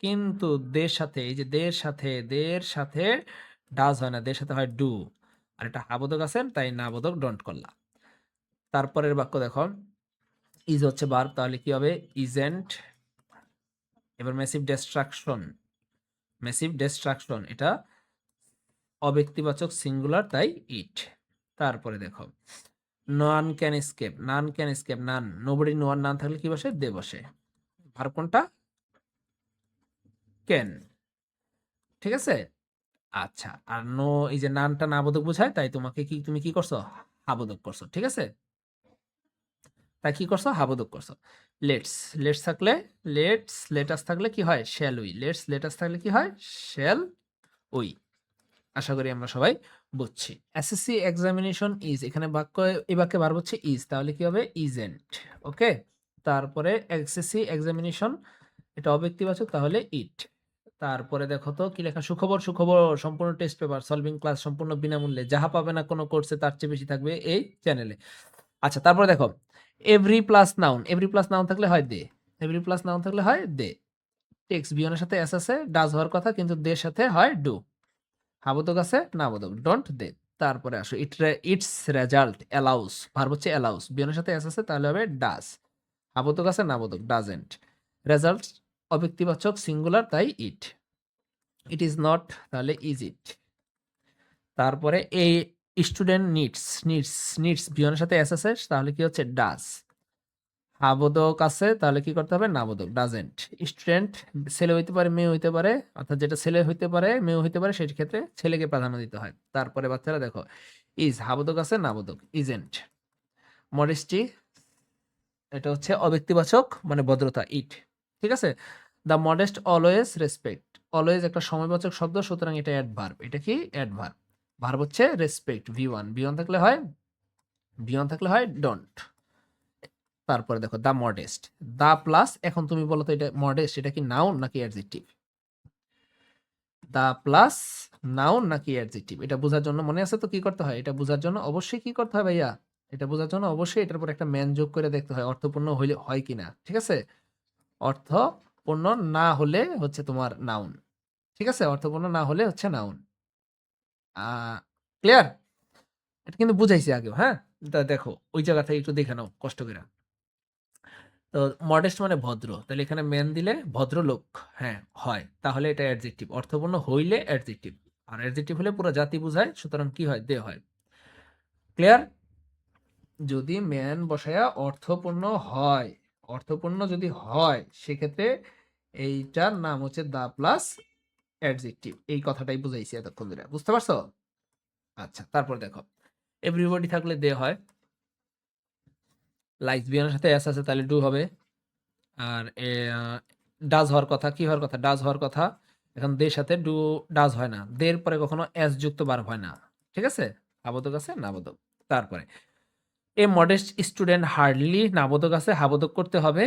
কিন্তু দের সাথে, এই যে দের সাথে, দের সাথে ডাজ হয় না, দের সাথে হয় ডু। আর এটা হাবোধক আছেন, তাই নাবোধক ডন্ট করলা। তারপরের বাক্য দেখো, ইজ হচ্ছে ভার্ব, তাহলে কি হবে? ইজেন্ট। এবার ম্যাসিভ ডিস্ট্রাকশন, ম্যাসিভ ডিস্ট্রাকশন, এটা অব্যক্তিবাচক সিঙ্গুলার, তাই ইট। তারপরে দেখো none can escape, none can escape, none, nobody, no আর নান থাকলে কি বসে? দে বসে। ভার্ব কোনটা? ক্যান, ঠিক আছে। আচ্ছা, আর নো, এই যে নানটা নাবোধক বোঝায়, তাই তোমাকে কি, তুমি কি করছো? হাবোধক করছো, ঠিক আছে। তাই কি করছো? হাবোধক করছো। লেটস, লেটস থাকলে লেটস, লেটাস থাকলে কি হয়? Shall we. লেটস লেটাস থাকলে কি হয়? Shall we. আশা করি আমরা সবাই বুঝছি। এসএসসি এক্সামিনেশন ইজ, এখানে বাক্য, এই বাক্যে ভার্ব হচ্ছে ইজ, তাহলে কি হবে? ইজেন্ট। ওকে। তারপরে এসএসসি এক্সামিনেশন, এটা অব্যক্তিবাচক, তাহলে ইট। তারপরে দেখো তো কি লেখা? সুখবর, সুখবর, সম্পূর্ণ টেস্ট পেপার সলভিং ক্লাস সম্পূর্ণ বিনামূল্যে, যাহা পাবে না কোনো কোর্সে তার চেয়ে বেশি থাকবে এই চ্যানেলে। আচ্ছা, তারপরে দেখো every plus noun, every plus noun থাকলে হয় দে, এভরি প্লাস নাউন থাকলে হয় দে। টেক্সট বিয়নের সাথে এস আছে, ডাজ হওয়ার কথা, কিন্তু দের সাথে হয় ডু। হাবোধক আছে, নাবোধক, ডোন্ট দে। তারপরে আসো ইটস রেজাল্ট অ্যালাউস, ভার্ব হচ্ছে অ্যালাউস, বিয়নের সাথে এস আছে, তাহলে হবে ডাজ। হাবোধক আছে, নাবোধক, ডাজেন্ট। রেজাল্ট অব্যক্তিবাচক সিঙ্গুলার, তাই ইট। ইট ইজ নট, তাহলে ইজ ইট। তারপরে এই স্টুডেন্ট নিডস, নিডস, নিডস বিয়নের সাথে এস আছে, তাহলে কি হচ্ছে? ডাজ। হাবোধক আছে, তাহলে কি করতে হবে? নাবোধক, ডাজেন্ট। স্টুডেন্ট ছেলে হইতে পারে, মেয়ে হইতে পারে, অর্থাৎ যেটা ছেলে হইতে পারে, মেয়ে হইতে পারে, সেই ক্ষেত্রে ছেলেকে প্রাধান্য দিতে হয়। তারপরে বাচ্চারা দেখো ইজ, হাবোধক আছে, নাবোধক, ইজেন্ট। মডেস্টি, এটা হচ্ছে অব্যক্তিবাচক, মানে ভদ্রতা, ইট, ঠিক আছে। The modest always respect, always একটা সময়বাচক শব্দ, সুতরাং এটা অ্যাডভার্ব। এটা কি? অ্যাডভার্ব। ভার্ব হচ্ছে respect, V one, V one থাকলে হয়, ভি ওয়ান থাকলে হয় ডোন্ট। তারপরে দেখো দা মডেস্ট, দা প্লাস, এখন তুমি বলো তো এটা মডেস্ট, এটা কি নাউন নাকি অ্যাডজেক্টিভ? দা প্লাস নাউন নাকি অ্যাডজেক্টিভ? এটা বোঝার জন্য মনে আছে তো কি করতে হয়? এটা বোঝার জন্য অবশ্যই কি করতে হয় ভাইয়া? এটা বোঝার জন্য অবশ্যই এটার উপর একটা ম্যান যোগ করে দেখতে হয়, অর্থপূর্ণ হইলে হয় কিনা, ঠিক আছে। অর্থপূর্ণ না হলে হচ্ছে তোমার নাউন, ঠিক আছে। অর্থপূর্ণ না হলে হচ্ছে নাউন। ক্লিয়ার? এটা কিন্তু বুঝাইছি আগেও, হ্যাঁ। দেখো ওই জায়গাটা একটু দেখে নাও কষ্ট করে। তো মডেস্ট মানে ভদ্র, তাহলে এখানে ম্যান দিলে ভদ্রলোক, হ্যাঁ হয়, তাহলে এটা অ্যাডজেক্টিভ। অর্থপূর্ণ হইলে অ্যাডজেক্টিভ, আর অ্যাডজেক্টিভ হলে পুরো জাতি বোঝায়, সুতরাং কি হয়? দে হয়। ক্লিয়ার? যদি ম্যান বসায়া অর্থপূর্ণ হয়, অর্থপূর্ণ যদি হয়, সেক্ষেত্রে এইটার নাম হচ্ছে দা প্লাস অ্যাডজেক্টিভ। এই কথাটাই বুঝাইছি এতক্ষণ ধরে, বুঝতে পারছো? আচ্ছা, তারপর দেখো এভরিবডি থাকলে দে হয়, লাইক বিয়ানের সাথে এস আছে, তাহলে ডু হবে। আর ডাজ হওয়ার কথা, কি হওয়ার কথা? ডাজ হওয়ার কথা। এখন দের সাথে ডু, ডাজ হয় না, দের পরে কখনো এস যুক্ত ভার্ব হয় না, ঠিক আছে। আবোধক আছে, নাবোধক। তারপরে এ মডেস্ট স্টুডেন্ট হার্ডলি, নাবোধক আছে, হাবোধক করতে হবে।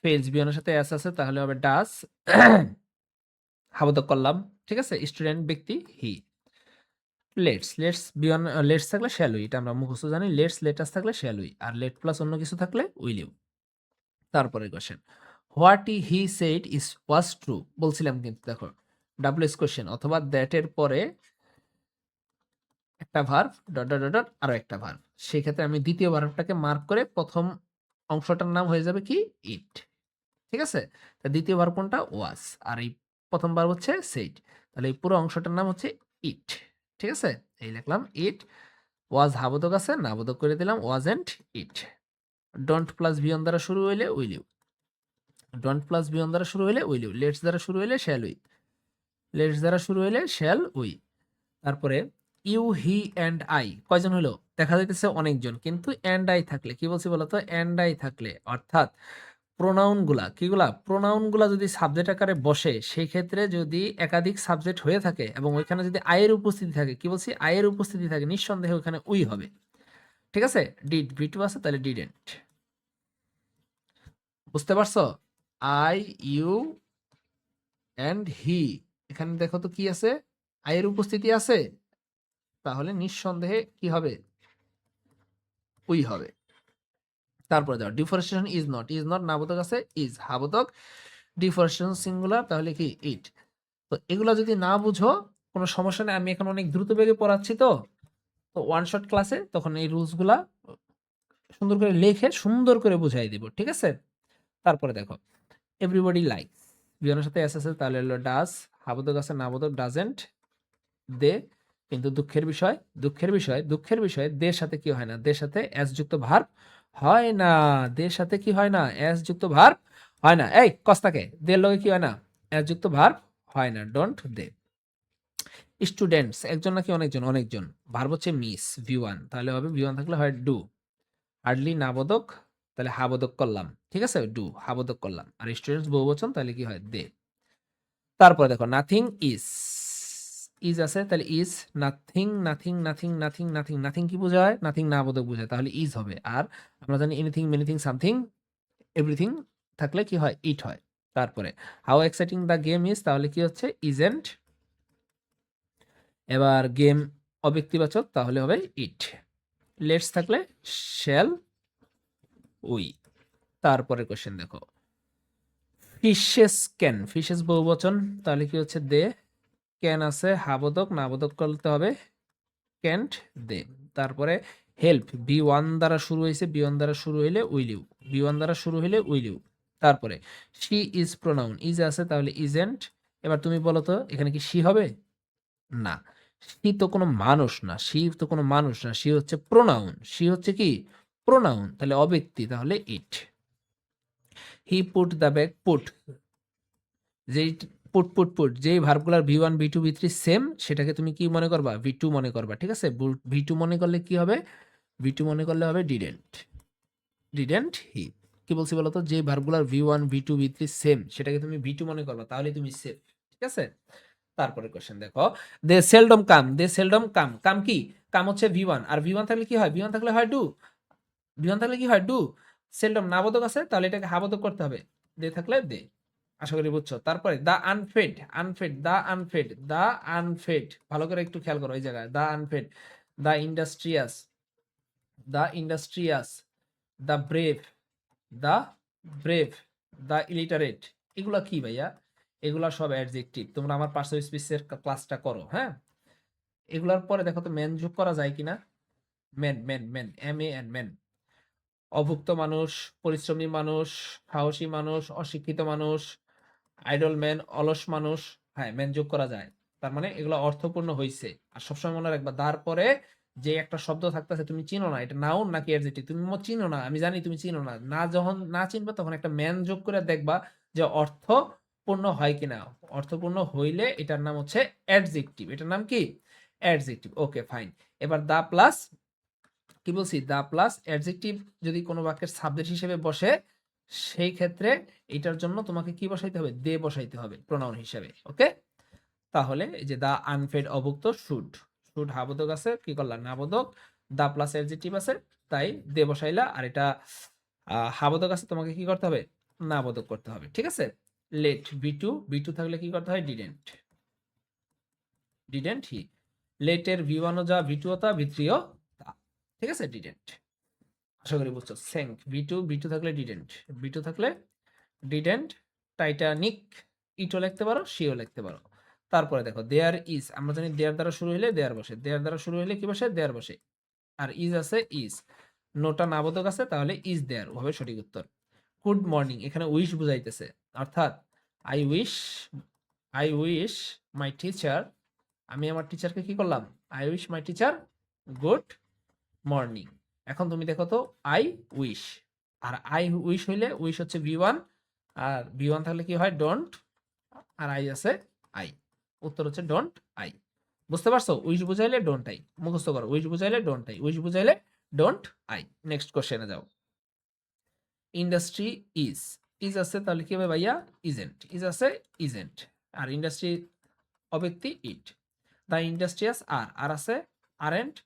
ফেলস বিয়নের সাথে এস আছে, তাহলে হবে ডাজ, হাবোধক করলাম, ঠিক আছে। স্টুডেন্ট ব্যক্তি হি। লেটস, লেটস বিয়ন, লেটস থাকলে শ্যাল উই, এটা আমরা মুখস্থ জানি। লেটস লেটাস থাকলে শ্যাল উই, আর লেট প্লাস অন্য কিছু থাকলে উইল ইউ। তারপরে question, what he said is was true, বলছিলাম কিন্তু দেখো ডাব্লিউএস কোশ্চেন অথবা দ্যাট এর পরে একটা verb, dot dot dot dot, আরো একটা ভার্ব। সেই ক্ষেত্রে আমি দ্বিতীয় ভার্বটাকে মার্ক করে প্রথম অংশটার নাম হয়ে যাবে কি? ইট, ঠিক আছে। তা দ্বিতীয় ভার্ব কোনটা? ওয়াজ। আর এই প্রথম ভার্ব হচ্ছে সেড, তাহলে এই পুরো অংশটার নাম হচ্ছে ইট, ঠিক আছে। এই লিখলাম ইট। ওয়াজ হাবোধক আছে, নাবোধক করে দিলাম ওয়াজেন্ট ইট। ডোন্ট প্লাস বিয়ন দ্বারা শুরু হইলে উইল ইউ, ডোন্ট প্লাস বিয়ন দ্বারা শুরু হইলে উইল ইউ। লেটস দ্বারা শুরু হইলে শ্যাল উই, লেটস দ্বারা শুরু হইলে শ্যাল উই। তারপরে ইউ, হি অ্যান্ড আই, কয়জন হলো? দেখা যাইতেছে অনেকজন, কিন্তু অ্যান্ড আই থাকলে কি বলছি বলতো? অ্যান্ড আই থাকলে, অর্থাৎ প্রোনাউন গুলা, কিগুলা? প্রোনাউন গুলা যদি সাবজেক্ট আকারে বসে, সেই ক্ষেত্রে যদি একাধিক সাবজেক্ট হয়ে থাকে এবং ওইখানে যদি আয়ের উপস্থিতি থাকে, কি বলছি? আয়ের উপস্থিতি থাকে, নিঃসন্দেহে ওখানে উই হবে, ঠিক আছে। ডিড ভি টু আছে, তাহলে ডিডেন্ট। বুঝতে পারছো? আই, ইউ অ্যান্ড হি, এখানে দেখো তো কি আছে? আয়ের উপস্থিতি আছে, তাহলে নিঃসন্দেহে কি হবে? উই হবে। তারপরে যাও deforestation is not, is not নাবোধক আছে, ইজ হাবোধক, ডিফরেস্টেশন সিঙ্গুলার, তাহলে কি? ইট। তো এগুলা যদি না বুঝো কোনো সমস্যা নেই, আমি এখন অনেক দ্রুত বেগে পড়াচ্ছি, তো তো ওয়ান শট ক্লাসে তখন এই রুলস গুলা সুন্দর করে লিখে সুন্দর করে বুঝাই দিব, ঠিক আছে। তারপরে দেখো এভরিবডি লাইকস, ভিওয়ানের সাথে এস আছে তাহলে হলো ডাজ, হাবোধক আছে নাবোধক ডাজেন্ট, দে। কিন্তু দুঃখের বিষয় দের সাথে কি হয় না, দের সাথে এস যুক্ত ভার্ব হয় না, দের সাথে কি হয় না, এস যুক্ত ভার্ব হয় না। এই কস্তাকে দের লগে কি হয় না, এস যুক্ত ভার্ব হয় না, ডোন্ট দে। স্টুডেন্টস একজন নাকি অনেকজন, অনেকজন, ভার্ব হচ্ছে মিস ভি1, তাহলে হবে ভি1 থাকলে হয় ডু। হার্ডলি নাবোধক, তাহলে হাবোধক করলাম, ঠিক আছে, ডু হাবোধক করলাম। আর স্টুডেন্টস বহুবচন, তাহলে কি হয় দে। তারপরে দেখো নাথিং ইজ, ইজ আছে তাহলে is, nothing nothing nothing nothing nothing, nothing কি বোঝায়, নাথিং নাবোধক বোঝায়, তাহলে ইজ হবে। আর আমরা জানি এনিথিং মেনিথিং সামথিং এভরিথিং থাকলে কি হয়, ইট হয়। তারপরে how exciting the game is, তাহলে কি হচ্ছে ইজেন্ট। এবার গেম অব্যক্তিবাচক, তাহলে হবে ইট। লেটস থাকলে শ্যাল উই। তারপরে কোশ্চেন দেখো ফিশেস ক্যান, ফিশেস বহুবচন, তাহলে কি হচ্ছে দে। ক্যান আছে হাবোধক, নাবোধক করতে হবে ক্যান্ট দে। তারপরে হেল্প বি1 দ্বারা শুরু হয়েছে, বি1 দ্বারা শুরু হইলে উইল ইউ, বি1 দ্বারা শুরু হইলে উইল ইউ। তারপরে শি ইজ প্রোনাউন, ইজ আছে তাহলে ইজেন্ট। এবার তুমি বলো তো এখানে কি শি হবে, না, শি তো কোনো মানুষ না, শি তো কোনো মানুষ না, শি হচ্ছে প্রোনাউন, শি হচ্ছে কি প্রোনাউন, তাহলে অব্যক্তি, তাহলে it. He put the bag, put, যেই পুট যেই ভার্বগুলার ভি1 ভি2 ভি3 সেম, সেটাকে তুমি কি মনে করবা, ভি2 মনে করবা, ঠিক আছে। ভি2 মনে করলে কি হবে, ভি2 মনে করলে হবে ডিডেন্ট, ডিডেন্ট হি। কি বলছি বলতো, যে ভার্বগুলার ভি1 ভি2 ভি3 সেম, সেটাকে তুমি ভি2 মনে করবা, তাহলে তুমি সেফ, ঠিক আছে। তারপরে কোশ্চেন দেখো দে সেলডম কাম, দে সেলডম কাম, কাম কি, কাম হচ্ছে ভি1, আর ভি1 থাকলে কি হয়, ভি1 থাকলে হয় ডু, ভি1 থাকলে কি হয় ডু। সেলডম নাবোধক আছে, তাহলে এটাকে হাবোধক করতে হবে, দে থাকলে দে। আশা করি বুঝছো। তারপরে দা আনফেড, আনফেড দা আনফেড, দা আনফেড, ভালো করে একটু খেয়াল করো এই জায়গায়, দা আনফেড, দা ইন্ডাস্ট্রিয়াস, দা ইন্ডাস্ট্রিয়াস, দা ব্রেভ, দা ব্রেভ, দা ইলিটারেট, এগুলা কি ভাইয়া, এগুলা সব অ্যাডজেক্টিভ। তোমরা আমার পার্সোনাল স্পিচের ক্লাসটা করো, হ্যাঁ। এগুলার পরে দেখো তো ম্যান যোগ করা যায় কিনা, man man man M A N man, অভুক্ত মানুষ, পরিশ্রমী মানুষ, সাহসী মানুষ, অশিক্ষিত মানুষ, আইডল ম্যান, অলস মানুষ, হ্যাঁ ম্যান যোগ করা যায়। তার মানে এগুলো অর্থপূর্ণ হইছে। আর সবসময় মনে রাখবা তারপরে যে একটা শব্দ থাকতেছে তুমি চিনো না, এটা নাউন নাকি অ্যাডজেক্টিভ তুমি চিনো না, আমি জানি তুমি চিনো না, না যখন না চিনবা তখন একটা ম্যান যোগ করে দেখবা যে অর্থপূর্ণ হয় কিনা। অর্থপূর্ণ হইলে এটার নাম হচ্ছে অ্যাডজেক্টিভ, এটার নাম কি অ্যাডজেক্টিভ। Okay fine. এবার দা প্লাস কি বলছি, দা প্লাস অ্যাডজেক্টিভ যদি কোনো বাক্যের সাবজেক্ট হিসেবে বসে, সেই ক্ষেত্রে এটার জন্য তোমাকে কি বসাইতে হবে, দে বসাইতে হবে প্রোনাউন হিসেবে। ওকে, তাহলে এই যে দা আনফেড অভুক্ত, শুড, শুড হাবোধক আছে, কি করলা নাবোধক, দা প্লাস অ্যাডজেক্টিভ আছে, তাই দে বসাইলা। আর এটা হাবোধক আছে, তোমাকে কি করতে হবে, নাবোধক করতে হবে, ঠিক আছে। লেট বি2, বি2 থাকলে কি করতে হয়, ডিডেন্ট, ডিডেন্ট হি। লেটের ভি1 ও যা, ভি2 ও তা, ভি3 ও তা, ঠিক আছে, ডিডেন্ট। আশা করি বুঝছো। সেঙ্ক বি2, বি2 থাকলে ডিডেন্ট, বি2 থাকলে ডিডেন্ট। টাইটানিক ইটও লিখতে পারো, সিও লিখতে পারো। তারপরে দেখো দেয়ার ইজ, আমরা জানি দেয়ার দ্বারা শুরু হলে দেয়ার বসে, দেয়ার দ্বারা শুরু হলে কি বসে, দেয়ার বসে। আর ইজ আছে ইজ, নোটা নাবোধক আছে, তাহলে ইজ দেয়ার হবে সঠিক উত্তর। গুড মর্নিং, এখানে উইশ বুঝাইতেছে, অর্থাৎ I wish, I wish my teacher, আমি আমার টিচারকে কি করলাম, I wish my teacher good morning. এখন তুমি দেখো তো আই উইশ, আর আই উইশ হইলে উইশ হচ্ছে ভি1, আর ভি1 থাকলে কি হয় ডোন্ট, আর আই আছে আই, উত্তর হচ্ছে ডোন্ট আই। বুঝতে পারছো, উইশ বুঝাইলে ডোন্ট আই, মুখস্থ করো, উইশ বুঝাইলে ডোন্ট আই, উইশ বুঝাইলে ডোন্ট আই। নেক্সট কোশ্চেনে যাও। ইন্ডাস্ট্রি ইজ, ইজ আছে তাহলে কি হবে ভাইয়া, ইজেন্ট, ইজ আছে ইজেন্ট। আর ইন্ডাস্ট্রি অব্যক্তি it. The industrious are, are আছে আরেন্ট।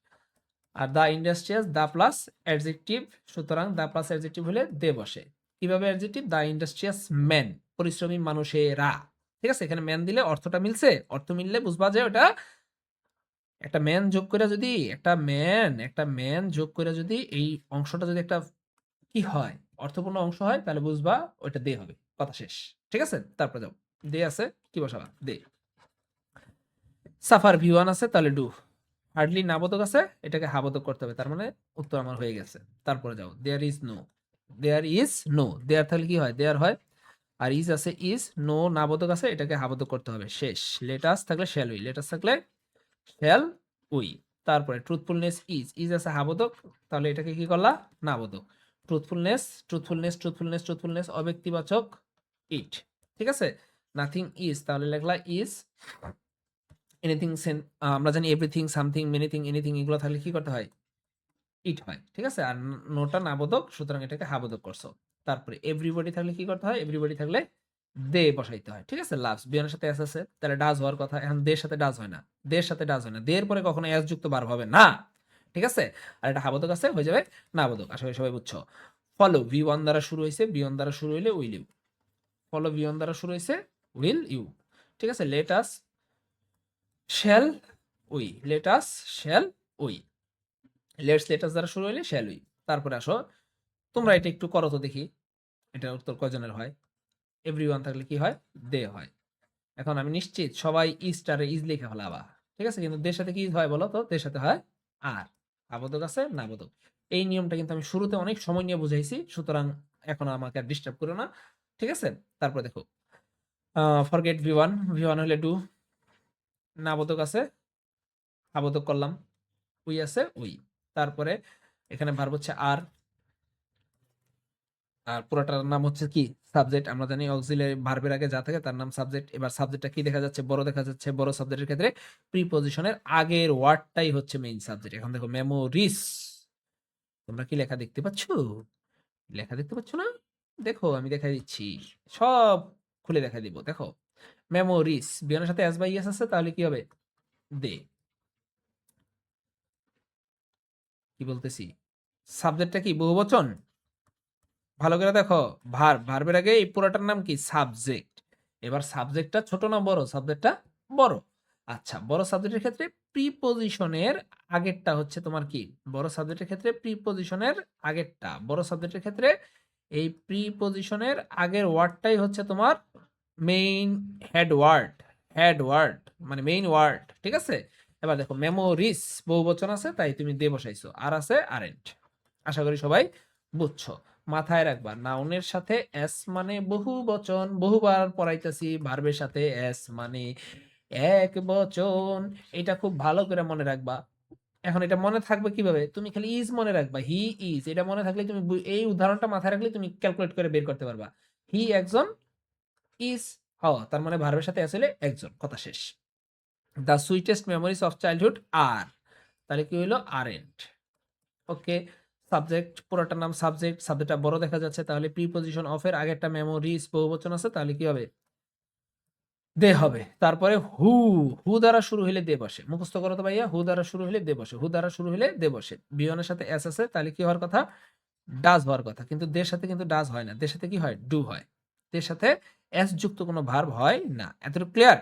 আর the industrious the plus adjective, সুতরাং দা প্লাস অ্যাডজেক্টিভ হলে দে বসে। কিভাবে অ্যাডজেক্টিভ, দ্য ইন্ডাস্ট্রিয়াস ম্যান, পরিশ্রমী মানুষেরা, ঠিক আছে। এখানে ম্যান দিলে অর্থটা মিলছে, অর্থ মিললে বুঝবা যে ওটা একটা ম্যান যোগ করে, যদি একটা ম্যান যোগ করে যদি এই অংশটা যদি একটা কি হয় অর্থপূর্ণ অংশ হয়, তাহলে বুঝবা ওইটা দে হবে, কথা শেষ, ঠিক আছে। তারপরে যাও, দে আছে কি বসাবা, দে। সাফার ভি1 আছে তাহলে ডু। হার্ডলি নাবোধক আছে, এটাকে হাবোধক করতে হবে, তার মানে উত্তর আমার হয়ে গেছে। তারপরে যাও there is no, there is no, there তাহলে কি হয়, দেয়ার হয় আর ইজ আছে ইজ, নো নাবোধক আছে, এটাকে হাবোধক করতে হবে। শেষ। লেটাস থাকলে শ্যাল উই, লেটাস থাকলে শ্যাল উই। তারপরে ট্রুথফুলনেস ইজ, ইজ আছে হাবোধক, তাহলে এটাকে কি করলা? নাবোধক। ট্রুথফুলনেস, ট্রুথফুলনেস, ট্রুথফুলনেস, ট্রুথফুলনেস অব্যক্তিবাচক ইট। ঠিক আছে? নাথিং ইজ, তাহলে লেখলা ইজ। এনিথিং আমরা জানি এভরিথিং, সামথিং, মেনিথিং, এনিথিং এগুলো থাকলে কি করতে হয়? ইট হয়। ঠিক আছে? আর নোটা নাবোধক, সুতরাং এটাকে হাবোধক করছো। তারপরে এভরিবডি থাকলে কি করতে হয়? এভরিবডি থাকলে দে বসাইতে হয়। ঠিক আছে? লাভস বিয়নের সাথে এস আছে, তাহলে ডাজ হওয়ার কথা। এখন দের সাথে ডাজ হয় না, দের সাথে ডাজ হয় না, দের পরে কখনো এস যুক্ত ভার্ব হবে না। ঠিক আছে? আর এটা হাবোধক আছে, হয়ে যাবে নাবোধক। আশা করি সবাই বুঝছো। ফলো ভি ওয়ান দ্বারা শুরু হয়েছে, বি ওয়ান দ্বারা শুরু হইলে will you. Follow V one দ্বারা শুরু হয়েছে, উইল ইউ। ঠিক আছে? Let us shall we, let us shall we. Let's let us দ্বারা শুরু হইলে শ্যাল উই। তারপরে আসো, তোমরা এটা একটু করো তো দেখি, এটার উত্তর কয়জনের হয়? এভরিওয়ান থাকলে কি হয়? দে হয়। এখন আমি নিশ্চিত সবাই ইস্টারে ইজ লিখে ফেলাবা। ঠিক আছে? কিন্তু দের সাথে কি হয় বলো তো? দের সাথে হয় আর। আবোধক আছে, নাবোধক। এই নিয়মটা কিন্তু আমি শুরুতে অনেক সময় নিয়ে বুঝাইছি, সুতরাং এখন আমাকে আর ডিস্টার্ব করো না। ঠিক আছে? তারপর দেখো, forget V one, V one হলে ডু, নাবোধক আছে, আবোধক করলাম, উই আছে উই। তারপরে এখানে ভার্ব হচ্ছে আর, আর পুরোটার নাম হচ্ছে কি? সাবজেক্ট। আমরা জানি অক্সিলারি ভার্বের আগে যা থাকে তার নাম সাবজেক্ট। এবার সাবজেক্টটা কি দেখা যাচ্ছে? বড় দেখা যাচ্ছে। বড় সাবজেক্টের ক্ষেত্রে প্রিপজিশনের আগের ওয়ার্ডটাই হচ্ছে মেইন সাবজেক্ট। এখন দেখো মেমোরিস, তোমরা কি লেখা দেখতে পাচ্ছ? লেখা দেখতে পাচ্ছ না? দেখো আমি দেখাই দিচ্ছি, সব খুলে দেখা দিব। দেখো মেমোরিস বিয়নের সাথে এস বাই এস আছে, তাহলে কি হবে? দে। কি বলতেছি? সাবজেক্টটা কি বহুবচন? ভালো করে দেখো, ভার্বের আগে এই পুরোটার নাম কি? সাবজেক্ট। এবার সাবজেক্টটা ছোট না বড়? সাবজেক্টটা বড়। আচ্ছা, বড় সাবজেক্টের ক্ষেত্রে প্রিপজিশনের আগেরটা হচ্ছে তোমার কি? বড় সাবজেক্টের ক্ষেত্রে প্রিপজিশনের আগেরটা, বড় সাবজেক্টের ক্ষেত্রে এই প্রিপজিশনের আগের ওয়ার্ডটাই হচ্ছে তোমার main head word. Head word মানে মেইন ওয়ার্ড। ঠিক আছে? এবার দেখো মেমোরিস বহুবচন আছে, তাই তুমি দে বসাইছো, আর আছে আরেন্ট। আশা করি সবাই বুঝছো। মাথায় রাখবা, নাউনের সাথে এস মানে বহু বচন, বহুবার পড়াইতেছি। ভার্বের সাথে এস মানে এক বচন, এটা খুব ভালো করে মনে রাখবা। এখন এটা মনে থাকবে কিভাবে? তুমি খালি ইজ মনে রাখবা, হি ইজ, এটা মনে থাকলে তুমি এই উদাহরণটা মাথায় রাখলে তুমি ক্যালকুলেট করে বের করতে পারবা। হি একজন, ইজ তার মানে ভার্বের সাথে এস হলে একজন, কথা শেষ। The sweetest memories of childhood are, তাহলে কি হইলো? আরেন্ট। ওকে। সাবজেক্ট পুরোটার নাম সাবজেক্ট, সাবজেক্টটা বড় দেখা যাচ্ছে, তাহলে প্রিপজিশন অফ এর আগেরটা মেমোরিজ বহুবচন আছে, তাহলে কি হবে? দে হবে। তারপরে হু, হু দ্বারা শুরু হইলে দে বসে। মুখস্থ করো তো ভাইয়া, হু দ্বারা শুরু হইলে দে বসে, হু দ্বারা শুরু হইলে দে বসে। বিয়নের সাথে এস আছে, তাহলে কি হওয়ার কথা? ডাজ হওয়ার কথা। কিন্তু দের সাথে কিন্তু ডাজ হয় না, দের সাথে কি হয়? ডু হয়। দের সাথে এস যুক্ত কোনো ভার্ব হয় না। এতটুকু ক্লিয়ার?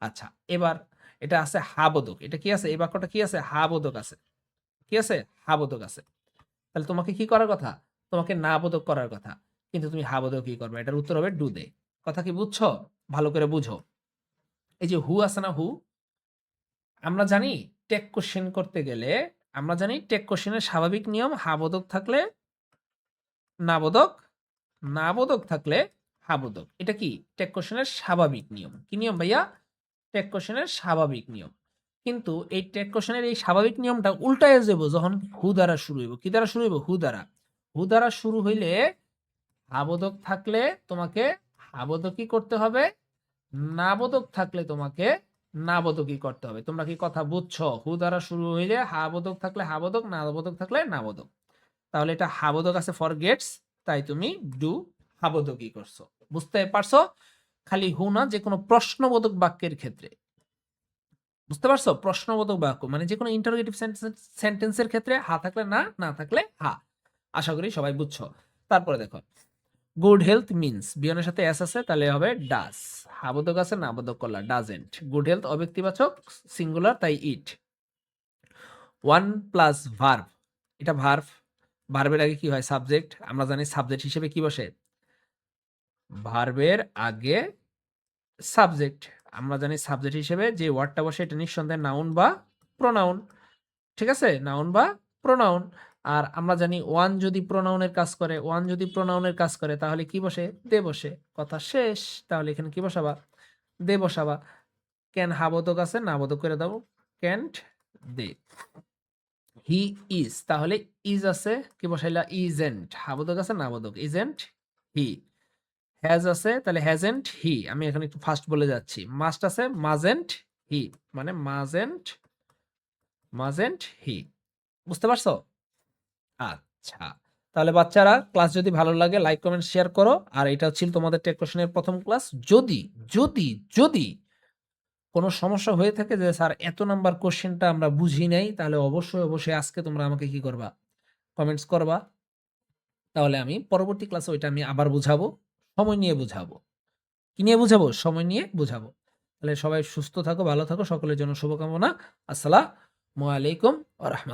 আচ্ছা, এবার এটা আছে হাবোধক। এটা কি আছে? এই বাক্যটা কি আছে? হাবোধক আছে। কি আছে? হাবোধক আছে। তাহলে তোমাকে কি করার কথা? তোমাকে না বোধক করার কথা। কিন্তু তুমি হা বোধক কি করবে? এটার উত্তর হবে ডু দে। কথা কি বুঝছো? ভালো করে বুঝো। এই যে হু আছে না, হু, আমরা জানি টেক কোশ্চেন করতে গেলে, আমরা জানি টেক কোশ্চেনের স্বাভাবিক নিয়ম হা বোধক থাকলে না বোধক, না বোধক থাকলে হা বোধক। এটা কি? টেক কোশ্চেনের স্বাভাবিক নিয়ম। কি নিয়ম ভাইয়া? টেক কোশ্চেনের স্বাভাবিক নিয়ম। কিন্তু এই টেক কোশ্চেনের এই স্বাভাবিক নিয়মটা উল্টায় যাবো যখন হু দ্বারা শুরু হইব। কি দ্বারা শুরু হইব? হু দ্বারা। হু দ্বারা শুরু হইলে আবোধক থাকলে তোমাকে আবোধকই করতে হবে, নাবোধক থাকলে তোমাকে নাবোধকই করতে হবে। তোমরা কি কথা বুঝছো? হু দ্বারা শুরু হইলে হাবোধক থাকলে হাবোধক, নাবোধক থাকলে নাবোধক। তাহলে এটা হাবোধক আছে ফর গেটস, তাই তুমি ডু হাবোধকই করছো। বুঝতে পারছো? খালি হু না, যে কোনো প্রশ্নবোধক বাক্যের ক্ষেত্রে। বুঝতে পারছো? প্রশ্নবোধক বাক্য মানে যে কোনো ইন্টারোগেটিভ সেন্টেন্সের ক্ষেত্রে হা থাকলে না, না থাকলে হা। আশা করি সবাই বুঝছো। তারপরে দেখো, গুড হেলথ মিন্স বিয়নের সাথে এস আছে, তাহলে হবে ডাস। হাবোধক আছে, না বোধক করলা ডাজেন্ট। গুড হেলথ অব্যক্তিবাচক সিঙ্গুলার, তাই ইট। ওয়ান প্লাস ভার্ব, এটা ভার্ব। ভার্বের আগে কি হয়? সাবজেক্ট। আমরা জানি সাবজেক্ট হিসেবে কি বসে? ভার্বের আগে সাবজেক্ট। আমরা জানি সাবজেক্ট হিসেবে যে ওয়ার্ডটা বসে এটা নিঃসন্দেহে নাউন বা প্রোনাউন। ঠিক আছে? নাউন বা প্রোনাউন। আর আমরা জানি ওয়ান যদি প্রোনাউনের কাজ করে, তাহলে কি বসে? দে বসে। কথা শেষ। তাহলে এখানে কি বসাবা? দে বসাবা। ক্যান হাবোধক আছে, না বোধক করে দাও। Can't they. হি ইজ, তাহলে ইজ আছে, কি বসাইলা? ইজেন্ট। হাবোধক আছে, না বোধক। Isn't he. হ্যাজ আছে, তাহলে হ্যাজেন্ট হি। আমি এখানে একটু ফাস্ট বলে যাচ্ছি। মাস্ট আছে, মাজেন্ট হি। মানে মাজেন্ট হি। বুঝতে পারছো? আচ্ছা। তাহলে বাচ্চারা, ক্লাস যদি ভালো লাগে লাইক, কমেন্ট, শেয়ার করো। আর এটা ছিল তোমাদের টেক কোশ্চেনের প্রথম ক্লাস। যদি কোনো সমস্যা হয়ে থাকে যে স্যার এত নাম্বার কোশ্চেনটা আমরা বুঝি নাই, তাহলে অবশ্যই আজকে তোমরা আমাকে কি করবা? কমেন্টস করবা। তাহলে আমি পরবর্তী ক্লাসে ওইটা আমি আবার বুঝাবো। সময় নিয়ে বুঝাবো। কি নিয়ে বুঝাবো? সময় নিয়ে বুঝাবো। তাহলে সবাই সুস্থ থাকো, ভালো থাকো। সকলের জন্য শুভকামনা। আসসালামু আলাইকুম ওয়া রাহমাতুল্লাহ।